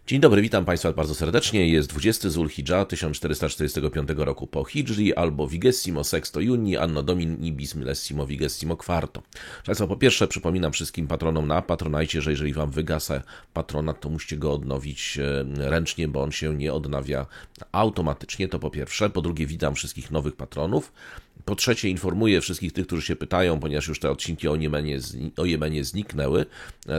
Dzień dobry, witam Państwa bardzo serdecznie. Jest 20 Zulhidża 1445 roku po Hidżri albo Vigessimo Sexto Juni Anno Domini bis millesimo Vigessimo Quarto. Państwa, po pierwsze przypominam wszystkim patronom na Patronite, że jeżeli Wam wygasa patronat, to musicie go odnowić ręcznie, bo on się nie odnawia automatycznie, to po pierwsze. Po drugie, witam wszystkich nowych patronów. Po trzecie, informuję wszystkich tych, którzy się pytają, ponieważ już te odcinki o Jemenie zniknęły.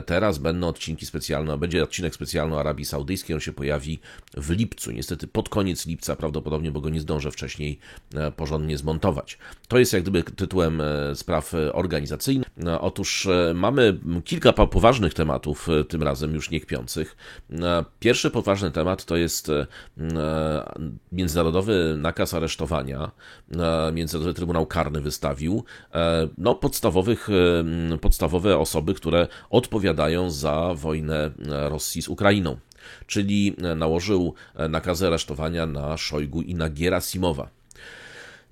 Teraz będą odcinki specjalne, będzie odcinek specjalny o Arabii Saudyjskiej, on się pojawi w lipcu, niestety pod koniec lipca prawdopodobnie, bo go nie zdążę wcześniej porządnie zmontować. To jest jak gdyby tytułem spraw organizacyjnych. Otóż mamy kilka poważnych tematów, tym razem już nie kpiących. Pierwszy poważny temat to jest międzynarodowy nakaz aresztowania. Międzynarodowy Trybunał Karny wystawił podstawowe osoby, które odpowiadają za wojnę Rosji z Ukrainą. Czyli nałożył nakazy aresztowania na Szojgu i na Gierasimowa.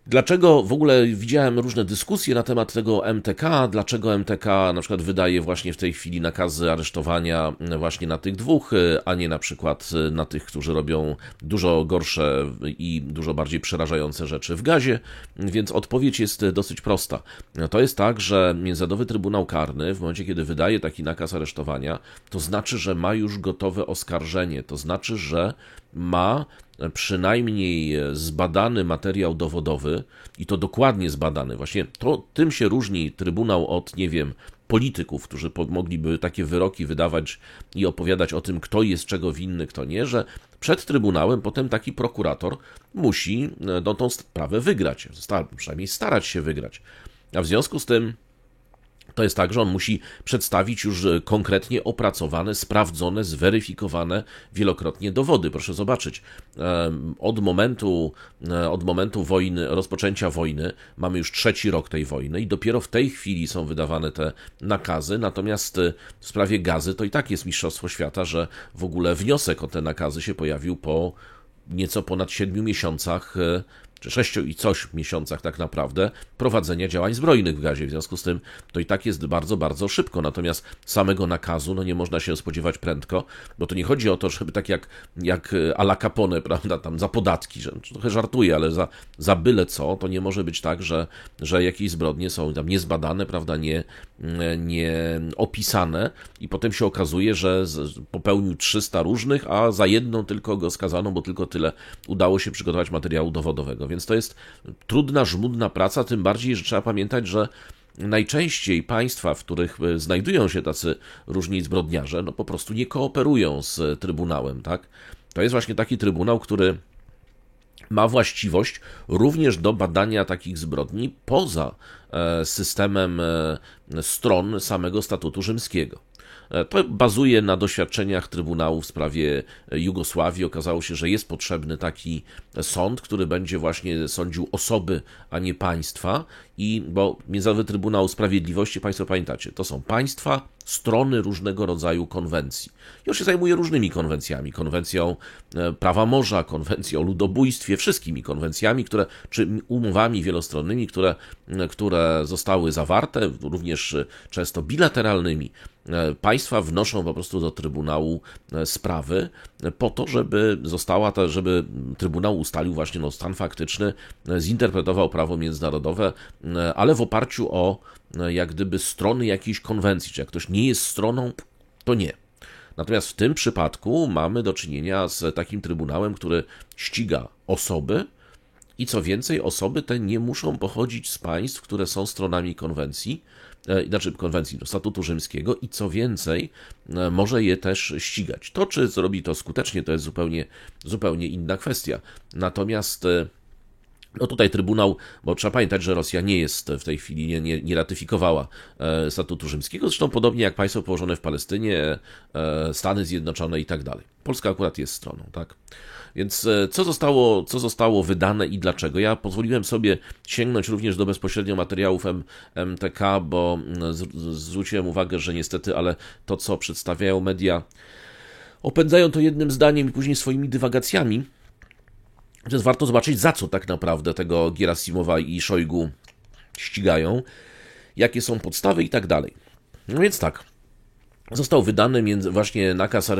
Dlaczego w ogóle widziałem różne dyskusje na temat tego MTK, dlaczego MTK na przykład wydaje właśnie w tej chwili nakazy aresztowania właśnie na tych dwóch, a nie na przykład na tych, którzy robią dużo gorsze i dużo bardziej przerażające rzeczy w Gazie, więc odpowiedź jest dosyć prosta. To jest tak, że Międzynarodowy Trybunał Karny w momencie, kiedy wydaje taki nakaz aresztowania, to znaczy, że ma już gotowe oskarżenie, to znaczy, że ma przynajmniej zbadany materiał dowodowy i to dokładnie zbadany. Właśnie tym się różni Trybunał od, nie wiem, polityków, którzy mogliby takie wyroki wydawać i opowiadać o tym, kto jest czego winny, kto nie, że przed Trybunałem potem taki prokurator musi tą sprawę wygrać, przynajmniej starać się wygrać. A w związku z tym to jest tak, że on musi przedstawić już konkretnie opracowane, sprawdzone, zweryfikowane wielokrotnie dowody. Proszę zobaczyć, od momentu wojny, rozpoczęcia wojny, mamy już 3. rok tej wojny i dopiero w tej chwili są wydawane te nakazy, natomiast w sprawie Gazy to i tak jest mistrzostwo świata, że w ogóle wniosek o te nakazy się pojawił po nieco ponad 7 miesiącach, czy 6 i coś miesiącach tak naprawdę prowadzenia działań zbrojnych w Gazie. W związku z tym to i tak jest bardzo, bardzo szybko. Natomiast samego nakazu nie można się spodziewać prędko, bo to nie chodzi o to, żeby tak jak à la Capone, prawda, tam za podatki, że trochę żartuję, ale za byle co, to nie może być tak, że jakieś zbrodnie są tam niezbadane, prawda, nie opisane i potem się okazuje, że popełnił 300 różnych, a za jedną tylko go skazano, bo tylko tyle udało się przygotować materiału dowodowego. Więc to jest trudna, żmudna praca, tym bardziej, że trzeba pamiętać, że najczęściej państwa, w których znajdują się tacy różni zbrodniarze, no po prostu nie kooperują z Trybunałem, tak? To jest właśnie taki Trybunał, który ma właściwość również do badania takich zbrodni poza systemem stron samego Statutu Rzymskiego. To bazuje na doświadczeniach Trybunału w sprawie Jugosławii. Okazało się, że jest potrzebny taki sąd, który będzie właśnie sądził osoby, a nie państwa. Bo Międzynarodowy Trybunał Sprawiedliwości, Państwo pamiętacie, to są państwa, strony różnego rodzaju konwencji. I on się zajmuje różnymi konwencjami. Konwencją prawa morza, konwencją o ludobójstwie, wszystkimi konwencjami, czy umowami wielostronnymi, które zostały zawarte, również często bilateralnymi. Państwa wnoszą po prostu do Trybunału sprawy po to, żeby Trybunał ustalił właśnie stan faktyczny, zinterpretował prawo międzynarodowe, ale w oparciu o jak gdyby strony jakiejś konwencji, czy jak ktoś nie jest stroną, to nie. Natomiast w tym przypadku mamy do czynienia z takim Trybunałem, który ściga osoby i co więcej, osoby te nie muszą pochodzić z państw, które są stronami konwencji do Statutu Rzymskiego i co więcej, może je też ścigać. To, czy zrobi to skutecznie, to jest zupełnie inna kwestia. Natomiast tutaj Trybunał, bo trzeba pamiętać, że Rosja nie jest w tej chwili, nie ratyfikowała Statutu Rzymskiego, zresztą podobnie jak państwo położone w Palestynie, Stany Zjednoczone i tak dalej. Polska akurat jest stroną, tak? Więc co zostało wydane i dlaczego? Ja pozwoliłem sobie sięgnąć również do bezpośrednio materiałów MTK, bo zwróciłem uwagę, że niestety, ale to, co przedstawiają media, opędzają to jednym zdaniem i później swoimi dywagacjami. Więc warto zobaczyć, za co tak naprawdę tego Gierasimowa i Szojgu ścigają, jakie są podstawy i tak dalej. No więc tak, Został wydany właśnie nakaz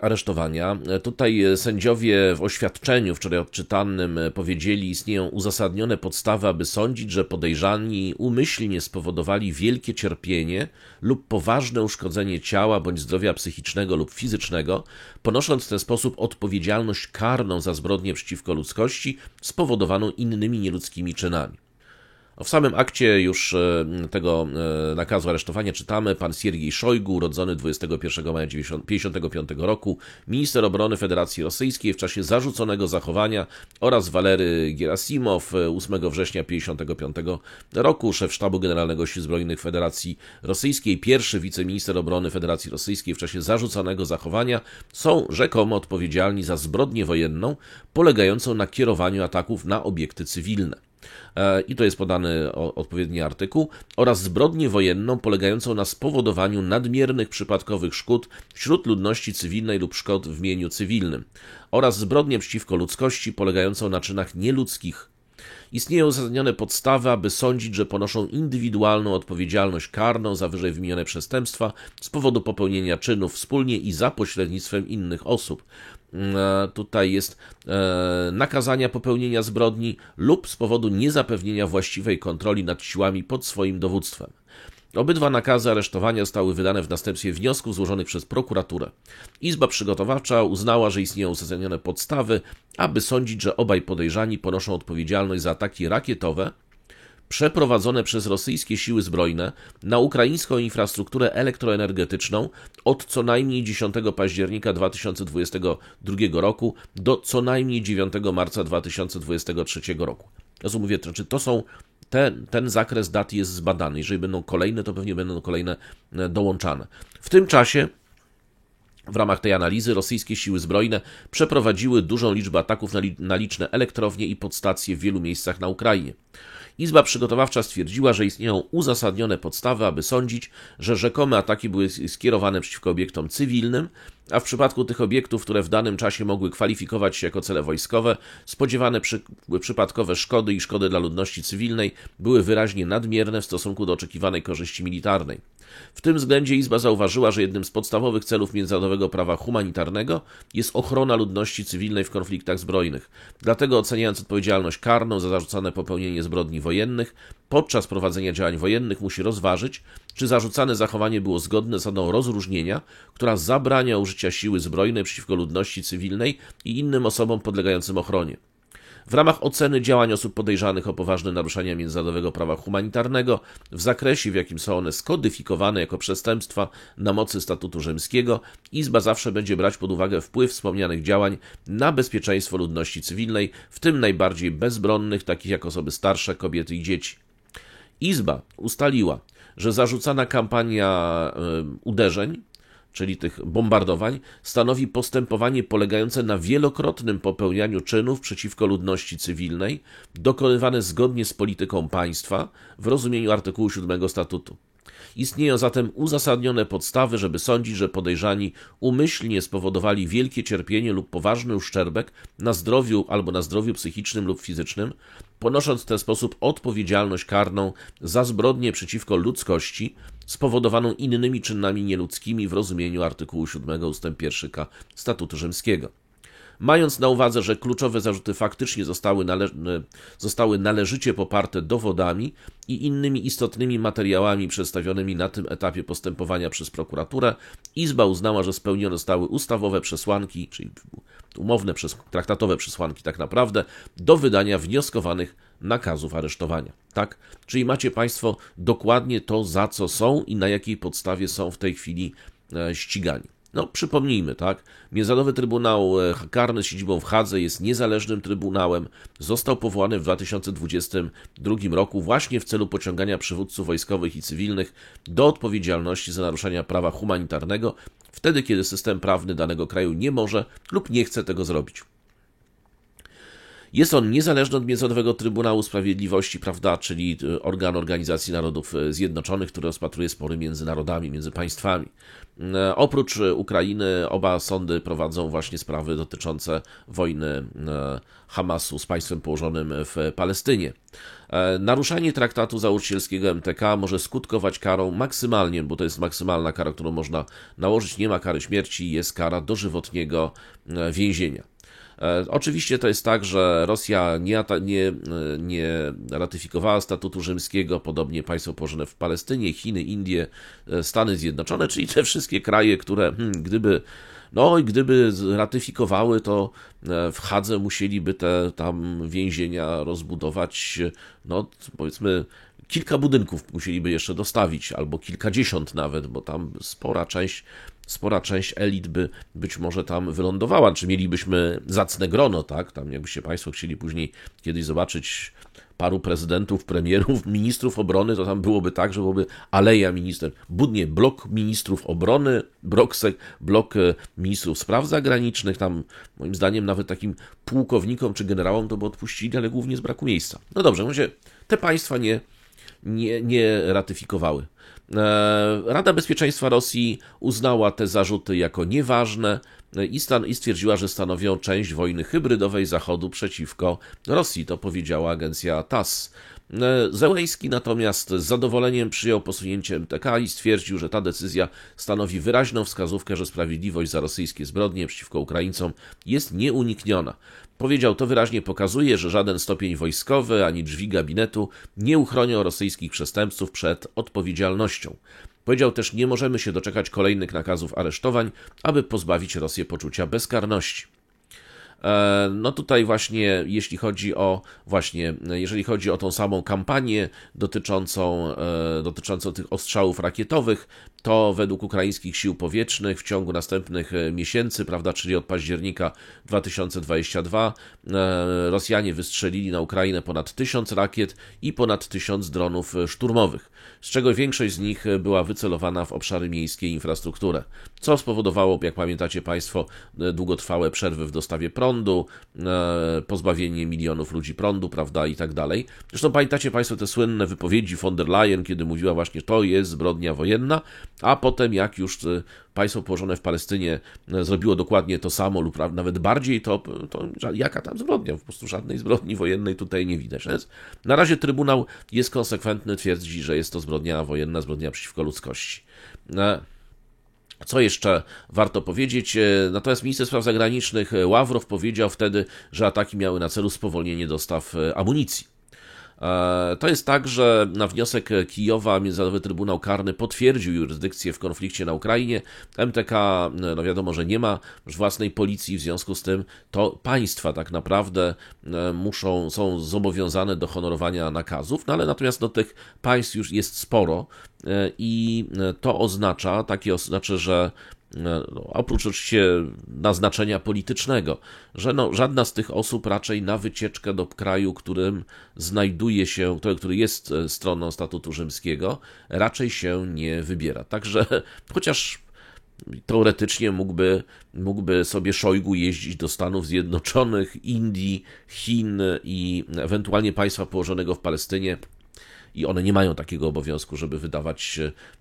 aresztowania. Tutaj sędziowie w oświadczeniu wczoraj odczytanym powiedzieli, istnieją uzasadnione podstawy, aby sądzić, że podejrzani umyślnie spowodowali wielkie cierpienie lub poważne uszkodzenie ciała bądź zdrowia psychicznego lub fizycznego, ponosząc w ten sposób odpowiedzialność karną za zbrodnię przeciwko ludzkości spowodowaną innymi nieludzkimi czynami. W samym akcie już tego nakazu aresztowania czytamy: pan Siergiej Szojgu, urodzony 21 maja 1955 roku, minister obrony Federacji Rosyjskiej w czasie zarzuconego zachowania, oraz Walery Gerasimow, 8 września 1955 roku, szef Sztabu Generalnego Sił Zbrojnych Federacji Rosyjskiej, pierwszy wiceminister obrony Federacji Rosyjskiej w czasie zarzuconego zachowania, są rzekomo odpowiedzialni za zbrodnię wojenną polegającą na kierowaniu ataków na obiekty cywilne. I to jest podany odpowiedni artykuł, oraz zbrodnię wojenną polegającą na spowodowaniu nadmiernych przypadkowych szkód wśród ludności cywilnej lub szkód w mieniu cywilnym, oraz zbrodnię przeciwko ludzkości polegającą na czynach nieludzkich. Istnieją uzasadnione podstawy, aby sądzić, że ponoszą indywidualną odpowiedzialność karną za wyżej wymienione przestępstwa z powodu popełnienia czynów wspólnie i za pośrednictwem innych osób. Tutaj jest nakazania popełnienia zbrodni lub z powodu niezapewnienia właściwej kontroli nad siłami pod swoim dowództwem. Obydwa nakazy aresztowania zostały wydane w następstwie wniosków złożonych przez prokuraturę. Izba przygotowawcza uznała, że istnieją uzasadnione podstawy, aby sądzić, że obaj podejrzani ponoszą odpowiedzialność za ataki rakietowe przeprowadzone przez rosyjskie siły zbrojne na ukraińską infrastrukturę elektroenergetyczną od co najmniej 10 października 2022 roku do co najmniej 9 marca 2023 roku. Mówię, to są ten zakres dat jest zbadany. Jeżeli będą kolejne, to pewnie będą kolejne dołączane. W tym czasie w ramach tej analizy rosyjskie siły zbrojne przeprowadziły dużą liczbę ataków na liczne elektrownie i podstacje w wielu miejscach na Ukrainie. Izba przygotowawcza stwierdziła, że istnieją uzasadnione podstawy, aby sądzić, że rzekome ataki były skierowane przeciwko obiektom cywilnym, a w przypadku tych obiektów, które w danym czasie mogły kwalifikować się jako cele wojskowe, spodziewane przypadkowe szkody i szkody dla ludności cywilnej były wyraźnie nadmierne w stosunku do oczekiwanej korzyści militarnej. W tym względzie Izba zauważyła, że jednym z podstawowych celów międzynarodowego prawa humanitarnego jest ochrona ludności cywilnej w konfliktach zbrojnych. Dlatego, oceniając odpowiedzialność karną za zarzucane popełnienie zbrodni wojennych, podczas prowadzenia działań wojennych musi rozważyć, czy zarzucane zachowanie było zgodne z zasadą rozróżnienia, która zabrania użycia siły zbrojnej przeciwko ludności cywilnej i innym osobom podlegającym ochronie. W ramach oceny działań osób podejrzanych o poważne naruszenia międzynarodowego prawa humanitarnego w zakresie, w jakim są one skodyfikowane jako przestępstwa na mocy Statutu Rzymskiego, Izba zawsze będzie brać pod uwagę wpływ wspomnianych działań na bezpieczeństwo ludności cywilnej, w tym najbardziej bezbronnych, takich jak osoby starsze, kobiety i dzieci. Izba ustaliła, że zarzucana kampania uderzeń, czyli tych bombardowań, stanowi postępowanie polegające na wielokrotnym popełnianiu czynów przeciwko ludności cywilnej, dokonywane zgodnie z polityką państwa w rozumieniu artykułu 7 statutu. Istnieją zatem uzasadnione podstawy, żeby sądzić, że podejrzani umyślnie spowodowali wielkie cierpienie lub poważny uszczerbek na zdrowiu albo na zdrowiu psychicznym lub fizycznym, ponosząc w ten sposób odpowiedzialność karną za zbrodnię przeciwko ludzkości spowodowaną innymi czynami nieludzkimi w rozumieniu artykułu 7 ust. 1k Statutu Rzymskiego. Mając na uwadze, że kluczowe zarzuty faktycznie zostały należycie poparte dowodami i innymi istotnymi materiałami przedstawionymi na tym etapie postępowania przez prokuraturę, Izba uznała, że spełnione zostały ustawowe przesłanki, czyli umowne, traktatowe przesłanki tak naprawdę, do wydania wnioskowanych nakazów aresztowania. Tak? Czyli macie Państwo dokładnie to, za co są i na jakiej podstawie są w tej chwili ścigani. Przypomnijmy, tak? Międzynarodowy Trybunał Karny z siedzibą w Hadze jest niezależnym trybunałem. Został powołany w 2022 roku właśnie w celu pociągania przywódców wojskowych i cywilnych do odpowiedzialności za naruszenia prawa humanitarnego, wtedy kiedy system prawny danego kraju nie może lub nie chce tego zrobić. Jest on niezależny od Międzynarodowego Trybunału Sprawiedliwości, prawda, czyli organ Organizacji Narodów Zjednoczonych, który rozpatruje spory między narodami, między państwami. Oprócz Ukrainy oba sądy prowadzą właśnie sprawy dotyczące wojny Hamasu z państwem położonym w Palestynie. Naruszanie traktatu założycielskiego MTK może skutkować karą maksymalnie, bo to jest maksymalna kara, którą można nałożyć, nie ma kary śmierci, jest kara dożywotniego więzienia. Oczywiście to jest tak, że Rosja nie ratyfikowała statutu rzymskiego, podobnie państwo położone w Palestynie, Chiny, Indie, Stany Zjednoczone, czyli te wszystkie kraje, które gdyby ratyfikowały, to w Hadze musieliby te tam więzienia rozbudować, powiedzmy, kilka budynków musieliby jeszcze dostawić, albo kilkadziesiąt nawet, bo tam spora część elit by być może tam wylądowała, czy mielibyśmy zacne grono, tak? Tam jakbyście Państwo chcieli później kiedyś zobaczyć paru prezydentów, premierów, ministrów obrony, to tam byłoby tak, że byłoby aleja blok ministrów obrony, blok ministrów spraw zagranicznych, tam moim zdaniem nawet takim pułkownikom czy generałom to by odpuścili, ale głównie z braku miejsca. No dobrze, te państwa nie ratyfikowały. Rada Bezpieczeństwa Rosji uznała te zarzuty jako nieważne i stwierdziła, że stanowią część wojny hybrydowej Zachodu przeciwko Rosji, to powiedziała agencja TASS. Zełenski natomiast z zadowoleniem przyjął posunięcie MTK i stwierdził, że ta decyzja stanowi wyraźną wskazówkę, że sprawiedliwość za rosyjskie zbrodnie przeciwko Ukraińcom jest nieunikniona. Powiedział, to wyraźnie pokazuje, że żaden stopień wojskowy ani drzwi gabinetu nie uchronią rosyjskich przestępców przed odpowiedzialnością. Powiedział też, nie możemy się doczekać kolejnych nakazów aresztowań, aby pozbawić Rosję poczucia bezkarności. No tutaj właśnie, jeżeli chodzi o tą samą kampanię dotyczącą tych ostrzałów rakietowych, to według ukraińskich sił powietrznych w ciągu następnych miesięcy, prawda, czyli od października 2022, Rosjanie wystrzelili na Ukrainę ponad 1000 rakiet i ponad 1000 dronów szturmowych, z czego większość z nich była wycelowana w obszary miejskie i infrastrukturę, co spowodowało, jak pamiętacie Państwo, długotrwałe przerwy w dostawie prądu, pozbawienie milionów ludzi prądu, prawda, i tak dalej. Zresztą pamiętacie Państwo te słynne wypowiedzi von der Leyen, kiedy mówiła właśnie, to jest zbrodnia wojenna, a potem jak już państwo położone w Palestynie zrobiło dokładnie to samo lub nawet bardziej, to jaka tam zbrodnia? Po prostu żadnej zbrodni wojennej tutaj nie widać. Więc na razie Trybunał jest konsekwentny, twierdzi, że jest to zbrodnia wojenna, zbrodnia przeciwko ludzkości. Co jeszcze warto powiedzieć? Natomiast minister spraw zagranicznych Ławrow powiedział wtedy, że ataki miały na celu spowolnienie dostaw amunicji. To jest tak, że na wniosek Kijowa Międzynarodowy Trybunał Karny potwierdził jurysdykcję w konflikcie na Ukrainie. MTK, wiadomo, że nie ma własnej policji, w związku z tym to państwa tak naprawdę są zobowiązane do honorowania nakazów, ale natomiast tych państw już jest sporo i to oznacza, że oprócz oczywiście naznaczenia politycznego, że żadna z tych osób raczej na wycieczkę do kraju, którym znajduje się, który jest stroną statutu rzymskiego, raczej się nie wybiera. Także chociaż teoretycznie mógłby sobie Szojgu jeździć do Stanów Zjednoczonych, Indii, Chin i ewentualnie państwa położonego w Palestynie, i one nie mają takiego obowiązku,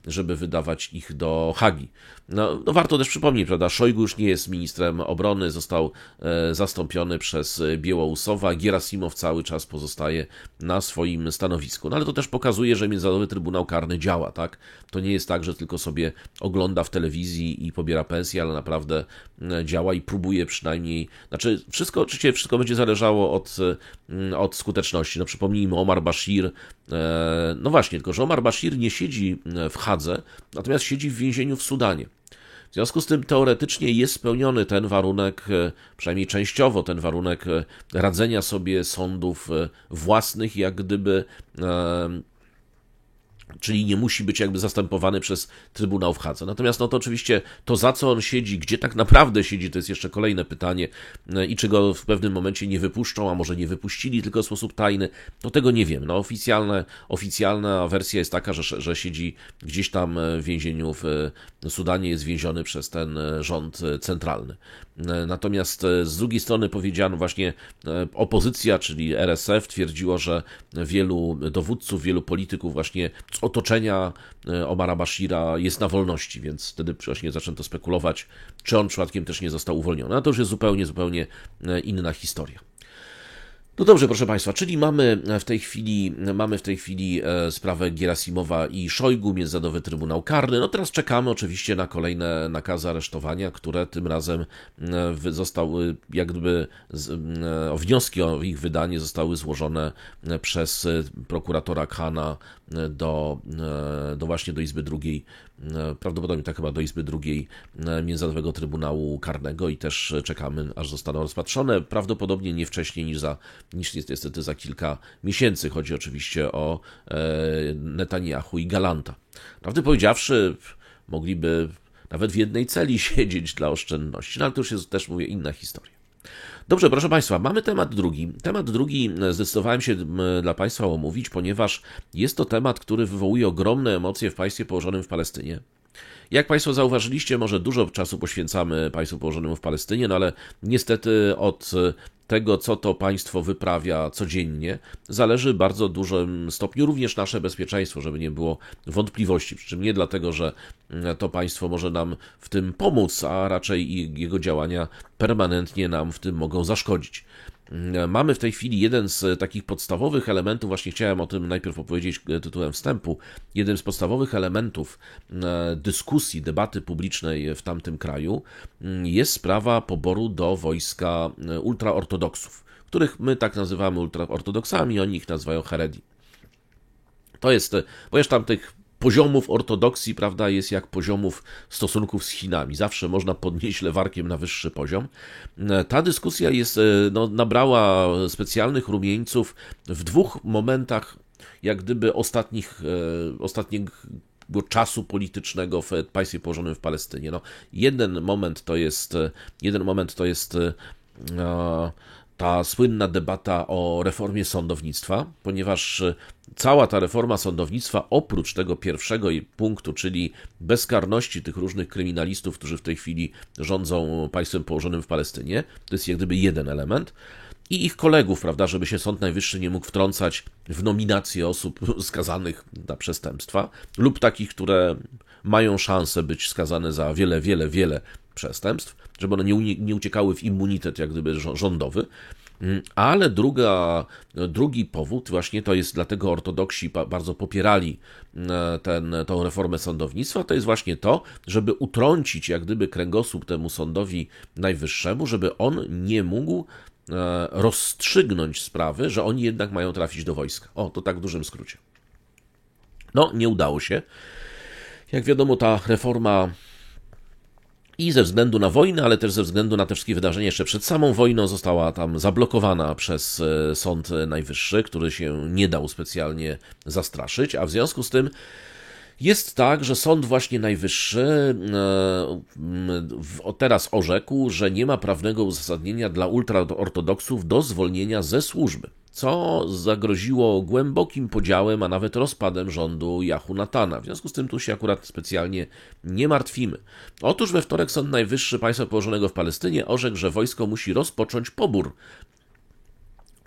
żeby wydawać ich do Hagi. No warto też przypomnieć, prawda, Szojgu już nie jest ministrem obrony, został zastąpiony przez Białorusowa, Gierasimow cały czas pozostaje na swoim stanowisku. No ale to też pokazuje, że Międzynarodowy Trybunał Karny działa, tak? To nie jest tak, że tylko sobie ogląda w telewizji i pobiera pensję, ale naprawdę działa i próbuje przynajmniej, oczywiście wszystko będzie zależało od skuteczności. No przypomnijmy, Omar Bashir, no właśnie, tylko że Omar Bashir nie siedzi w Hadze, natomiast siedzi w więzieniu w Sudanie. W związku z tym teoretycznie jest spełniony ten warunek, przynajmniej częściowo ten warunek radzenia sobie sądów własnych, jak gdyby czyli nie musi być jakby zastępowany przez Trybunał w Hadze. Natomiast no to oczywiście to, za co on siedzi, gdzie tak naprawdę siedzi, to jest jeszcze kolejne pytanie i czy go w pewnym momencie nie wypuszczą, a może nie wypuścili tylko w sposób tajny, to tego nie wiem. No oficjalna wersja jest taka, że siedzi gdzieś tam w więzieniu w Sudanie, jest więziony przez ten rząd centralny. Natomiast z drugiej strony powiedziano właśnie, opozycja, czyli RSF twierdziło, że wielu dowódców, wielu polityków właśnie z otoczenia Omara Bashira jest na wolności, więc wtedy właśnie zaczęto spekulować, czy on przypadkiem też nie został uwolniony. A to już jest zupełnie inna historia. No dobrze, proszę Państwa, czyli mamy w tej chwili sprawę Gerasimowa i Szojgu, Międzynarodowy Trybunał Karny. No teraz czekamy oczywiście na kolejne nakazy aresztowania, które tym razem zostały, wnioski o ich wydanie zostały złożone przez prokuratora Khana właśnie do Izby II, prawdopodobnie tak chyba do Izby II Międzynarodowego Trybunału Karnego i też czekamy, aż zostaną rozpatrzone, prawdopodobnie nie wcześniej niż jest niestety za kilka miesięcy. Chodzi oczywiście o Netanyahu i Galanta. Prawdę powiedziawszy, mogliby nawet w jednej celi siedzieć dla oszczędności, no ale to już jest też, mówię, inna historia. Dobrze, proszę Państwa, mamy temat drugi. Temat drugi zdecydowałem się dla Państwa omówić, ponieważ jest to temat, który wywołuje ogromne emocje w państwie położonym w Palestynie. Jak Państwo zauważyliście, może dużo czasu poświęcamy państwu położonemu w Palestynie, no ale niestety od tego, co to państwo wyprawia codziennie, zależy w bardzo dużym stopniu również nasze bezpieczeństwo, żeby nie było wątpliwości. Przy czym nie dlatego, że to państwo może nam w tym pomóc, a raczej jego działania permanentnie nam w tym mogą zaszkodzić. Mamy w tej chwili jeden z takich podstawowych elementów, właśnie chciałem o tym najpierw opowiedzieć tytułem wstępu, jeden z podstawowych elementów dyskusji, debaty publicznej w tamtym kraju jest sprawa poboru do wojska ultraortodoksów, których my tak nazywamy ultraortodoksami, oni ich nazywają Haredi. To jest, ponieważ tam tych poziomów ortodoksji, prawda, jest jak poziomów stosunków z Chinami. Zawsze można podnieść lewarkiem na wyższy poziom. Ta dyskusja nabrała specjalnych rumieńców w dwóch momentach, jak gdyby ostatniego czasu politycznego w państwie położonym w Palestynie. No, jeden moment to jest ta słynna debata o reformie sądownictwa, ponieważ cała ta reforma sądownictwa, oprócz tego pierwszego punktu, czyli bezkarności tych różnych kryminalistów, którzy w tej chwili rządzą państwem położonym w Palestynie, to jest jak gdyby jeden element, i ich kolegów, prawda, żeby się Sąd Najwyższy nie mógł wtrącać w nominację osób skazanych na przestępstwa lub takich, które mają szansę być skazane za wiele przestępstw, żeby one nie uciekały w immunitet jak gdyby rządowy. Ale drugi powód właśnie to jest, dlatego ortodoksi bardzo popierali tą reformę sądownictwa, to jest właśnie to, żeby utrącić jak gdyby kręgosłup temu Sądowi Najwyższemu, żeby on nie mógł rozstrzygnąć sprawy, że oni jednak mają trafić do wojska. O, to tak w dużym skrócie. No, nie udało się. Jak wiadomo, ta reforma i ze względu na wojnę, ale też ze względu na te wszystkie wydarzenia jeszcze przed samą wojną została tam zablokowana przez Sąd Najwyższy, który się nie dał specjalnie zastraszyć, a w związku z tym jest tak, że Sąd właśnie Najwyższy teraz orzekł, że nie ma prawnego uzasadnienia dla ultraortodoksów do zwolnienia ze służby, co zagroziło głębokim podziałem, a nawet rozpadem rządu Jahu Natana. W związku z tym tu się akurat specjalnie nie martwimy. Otóż we wtorek Sąd Najwyższy państwa położonego w Palestynie orzekł, że wojsko musi rozpocząć pobór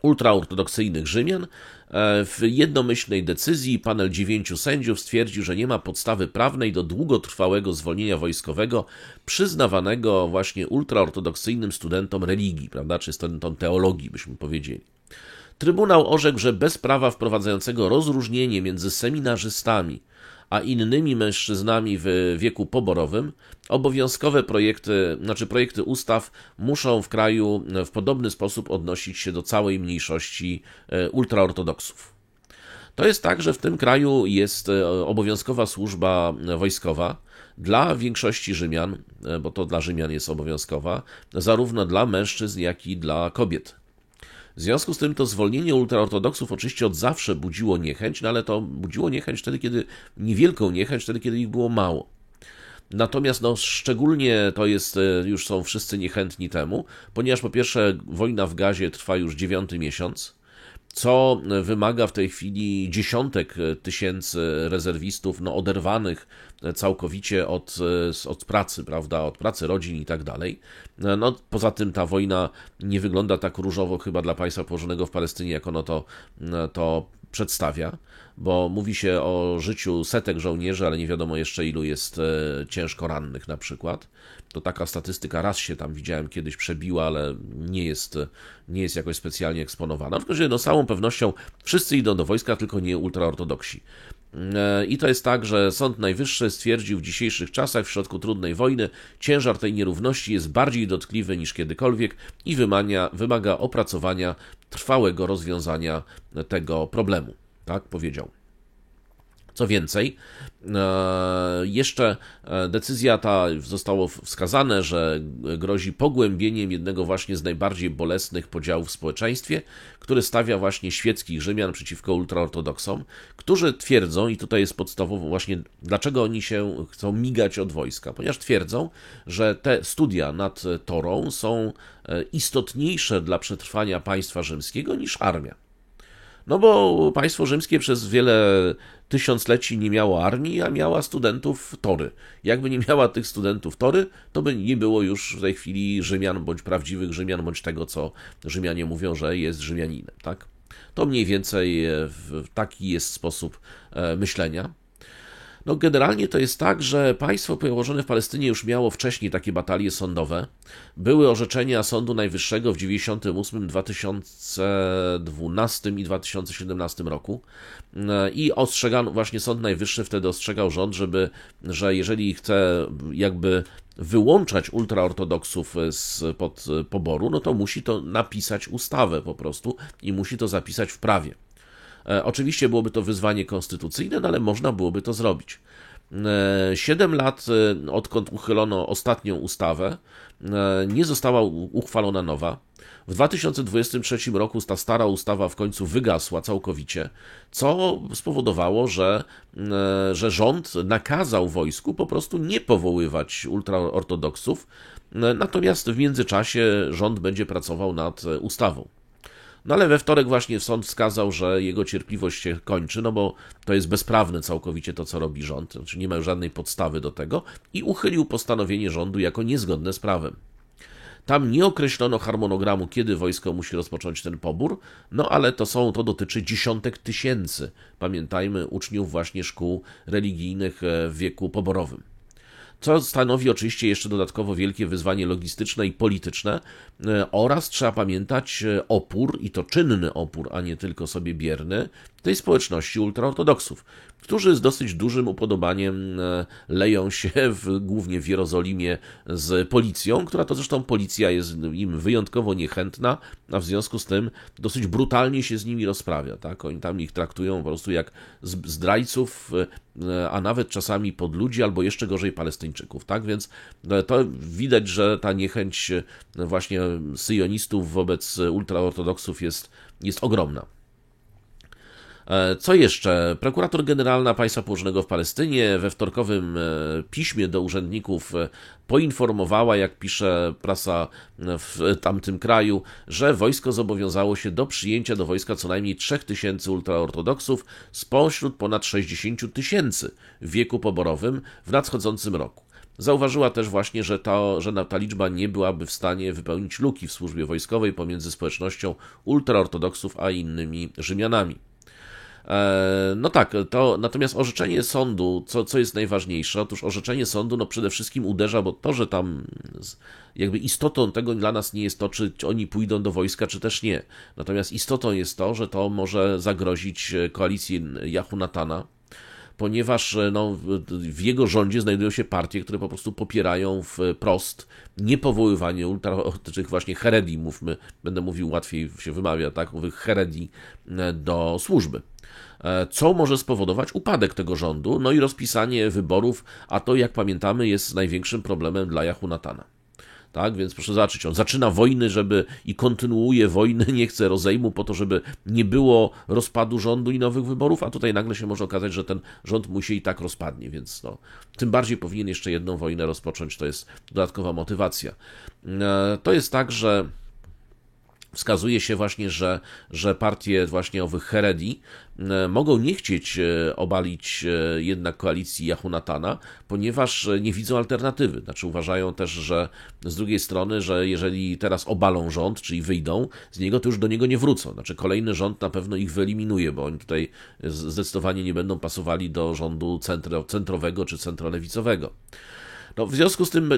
ultraortodoksyjnych Rzymian. W jednomyślnej decyzji panel 9 sędziów stwierdził, że nie ma podstawy prawnej do długotrwałego zwolnienia wojskowego przyznawanego właśnie ultraortodoksyjnym studentom religii, prawda, czy studentom teologii, byśmy powiedzieli. Trybunał orzekł, że bez prawa wprowadzającego rozróżnienie między seminarzystami a innymi mężczyznami w wieku poborowym, obowiązkowe projekty ustaw muszą w kraju w podobny sposób odnosić się do całej mniejszości ultraortodoksów. To jest tak, że w tym kraju jest obowiązkowa służba wojskowa dla większości Rzymian, bo to dla Rzymian jest obowiązkowa, zarówno dla mężczyzn, jak i dla kobiet. W związku z tym to zwolnienie ultraortodoksów oczywiście od zawsze budziło niechęć, no ale to budziło niechęć wtedy, niewielką niechęć, wtedy, kiedy ich było mało. Natomiast szczególnie to jest, już są wszyscy niechętni temu, ponieważ po pierwsze wojna w Gazie trwa już 9. miesiąc, co wymaga w tej chwili dziesiątek tysięcy rezerwistów oderwanych całkowicie od pracy, prawda, od pracy, rodzin i tak dalej. Poza tym ta wojna nie wygląda tak różowo chyba dla państwa położonego w Palestynie, jak ono to przedstawia, bo mówi się o życiu setek żołnierzy, ale nie wiadomo jeszcze ilu jest ciężko rannych na przykład. To taka statystyka raz się tam widziałem kiedyś przebiła, ale nie jest jakoś specjalnie eksponowana. W każdym razie, z całą pewnością wszyscy idą do wojska, tylko nie ultraortodoksi. I to jest tak, że Sąd Najwyższy stwierdził w dzisiejszych czasach, w środku trudnej wojny, ciężar tej nierówności jest bardziej dotkliwy niż kiedykolwiek i wymaga opracowania trwałego rozwiązania tego problemu. Tak powiedział. Co więcej, jeszcze decyzja ta zostało wskazane, że grozi pogłębieniem jednego właśnie z najbardziej bolesnych podziałów w społeczeństwie, który stawia właśnie świeckich Rzymian przeciwko ultraortodoksom, którzy twierdzą, i tutaj jest podstawowo właśnie, dlaczego oni się chcą migać od wojska, ponieważ twierdzą, że te studia nad Torą są istotniejsze dla przetrwania państwa rzymskiego niż armia. No bo państwo rzymskie przez wiele tysiącleci nie miało armii, a miała studentów Tory. Jakby nie miała tych studentów Tory, to by nie było już w tej chwili Rzymian, bądź prawdziwych Rzymian, bądź tego, co Rzymianie mówią, że jest Rzymianinem. Tak? To mniej więcej taki jest sposób myślenia. Generalnie to jest tak, że państwo położone w Palestynie już miało wcześniej takie batalie sądowe. Były orzeczenia Sądu Najwyższego w 1998, 2012 i 2017 roku. I ostrzegano, właśnie Sąd Najwyższy wtedy ostrzegał rząd, że jeżeli chce jakby wyłączać ultraortodoksów spod poboru, to musi to napisać ustawę po prostu i musi to zapisać w prawie. Oczywiście byłoby to wyzwanie konstytucyjne, ale można byłoby to zrobić. 7 lat, odkąd uchylono ostatnią ustawę, nie została uchwalona nowa. W 2023 roku ta stara ustawa w końcu wygasła całkowicie, co spowodowało, że rząd nakazał wojsku po prostu nie powoływać ultraortodoksów, natomiast w międzyczasie rząd będzie pracował nad ustawą. Ale we wtorek właśnie sąd wskazał, że jego cierpliwość się kończy, bo to jest bezprawne całkowicie to, co robi rząd, znaczy nie ma już żadnej podstawy do tego i uchylił postanowienie rządu jako niezgodne z prawem. Tam nie określono harmonogramu, kiedy wojsko musi rozpocząć ten pobór, ale to dotyczy dziesiątek tysięcy, pamiętajmy, uczniów właśnie szkół religijnych w wieku poborowym. Co stanowi oczywiście jeszcze dodatkowo wielkie wyzwanie logistyczne i polityczne oraz trzeba pamiętać opór, i to czynny opór, a nie tylko sobie bierny, tej społeczności ultraortodoksów, którzy z dosyć dużym upodobaniem leją się głównie w Jerozolimie z policją, która to zresztą policja jest im wyjątkowo niechętna, a w związku z tym dosyć brutalnie się z nimi rozprawia. Tak? Oni tam ich traktują po prostu jak zdrajców, a nawet czasami podludzi, albo jeszcze gorzej Palestyńczyków. Tak? Więc to widać, że ta niechęć właśnie syjonistów wobec ultraortodoksów jest ogromna. Co jeszcze? Prokurator generalna państwa położonego w Palestynie we wtorkowym piśmie do urzędników poinformowała, jak pisze prasa w tamtym kraju, że wojsko zobowiązało się do przyjęcia do wojska co najmniej 3000 ultraortodoksów spośród ponad 60 000 w wieku poborowym w nadchodzącym roku. Zauważyła też właśnie, że ta liczba nie byłaby w stanie wypełnić luki w służbie wojskowej pomiędzy społecznością ultraortodoksów a innymi Rzymianami. Natomiast orzeczenie sądu, co jest najważniejsze? Otóż orzeczenie sądu przede wszystkim uderza, bo to, że tam jakby istotą tego dla nas nie jest to, czy oni pójdą do wojska, czy też nie. Natomiast istotą jest to, że to może zagrozić koalicji Jehonatana, ponieważ w jego rządzie znajdują się partie, które po prostu popierają wprost niepowoływanie tych właśnie Heredi, będę mówił, łatwiej się wymawia, tak, Heredi do służby. Co może spowodować upadek tego rządu, i rozpisanie wyborów, a to, jak pamiętamy, jest największym problemem dla Jehonatana. Tak, więc proszę zobaczyć, on zaczyna wojny, i kontynuuje wojnę, nie chce rozejmu po to, żeby nie było rozpadu rządu i nowych wyborów, a tutaj nagle się może okazać, że ten rząd mu się i tak rozpadnie, więc no, tym bardziej powinien jeszcze jedną wojnę rozpocząć, to jest dodatkowa motywacja. To jest tak, że wskazuje się właśnie, że partie właśnie owych Heredi mogą nie chcieć obalić jednak koalicji Jehonatana, ponieważ nie widzą alternatywy. Znaczy uważają też, że z drugiej strony, że jeżeli teraz obalą rząd, czyli wyjdą z niego, to już do niego nie wrócą. Znaczy kolejny rząd na pewno ich wyeliminuje, bo oni tutaj zdecydowanie nie będą pasowali do rządu centrowego czy centrolewicowego. No, w związku z tym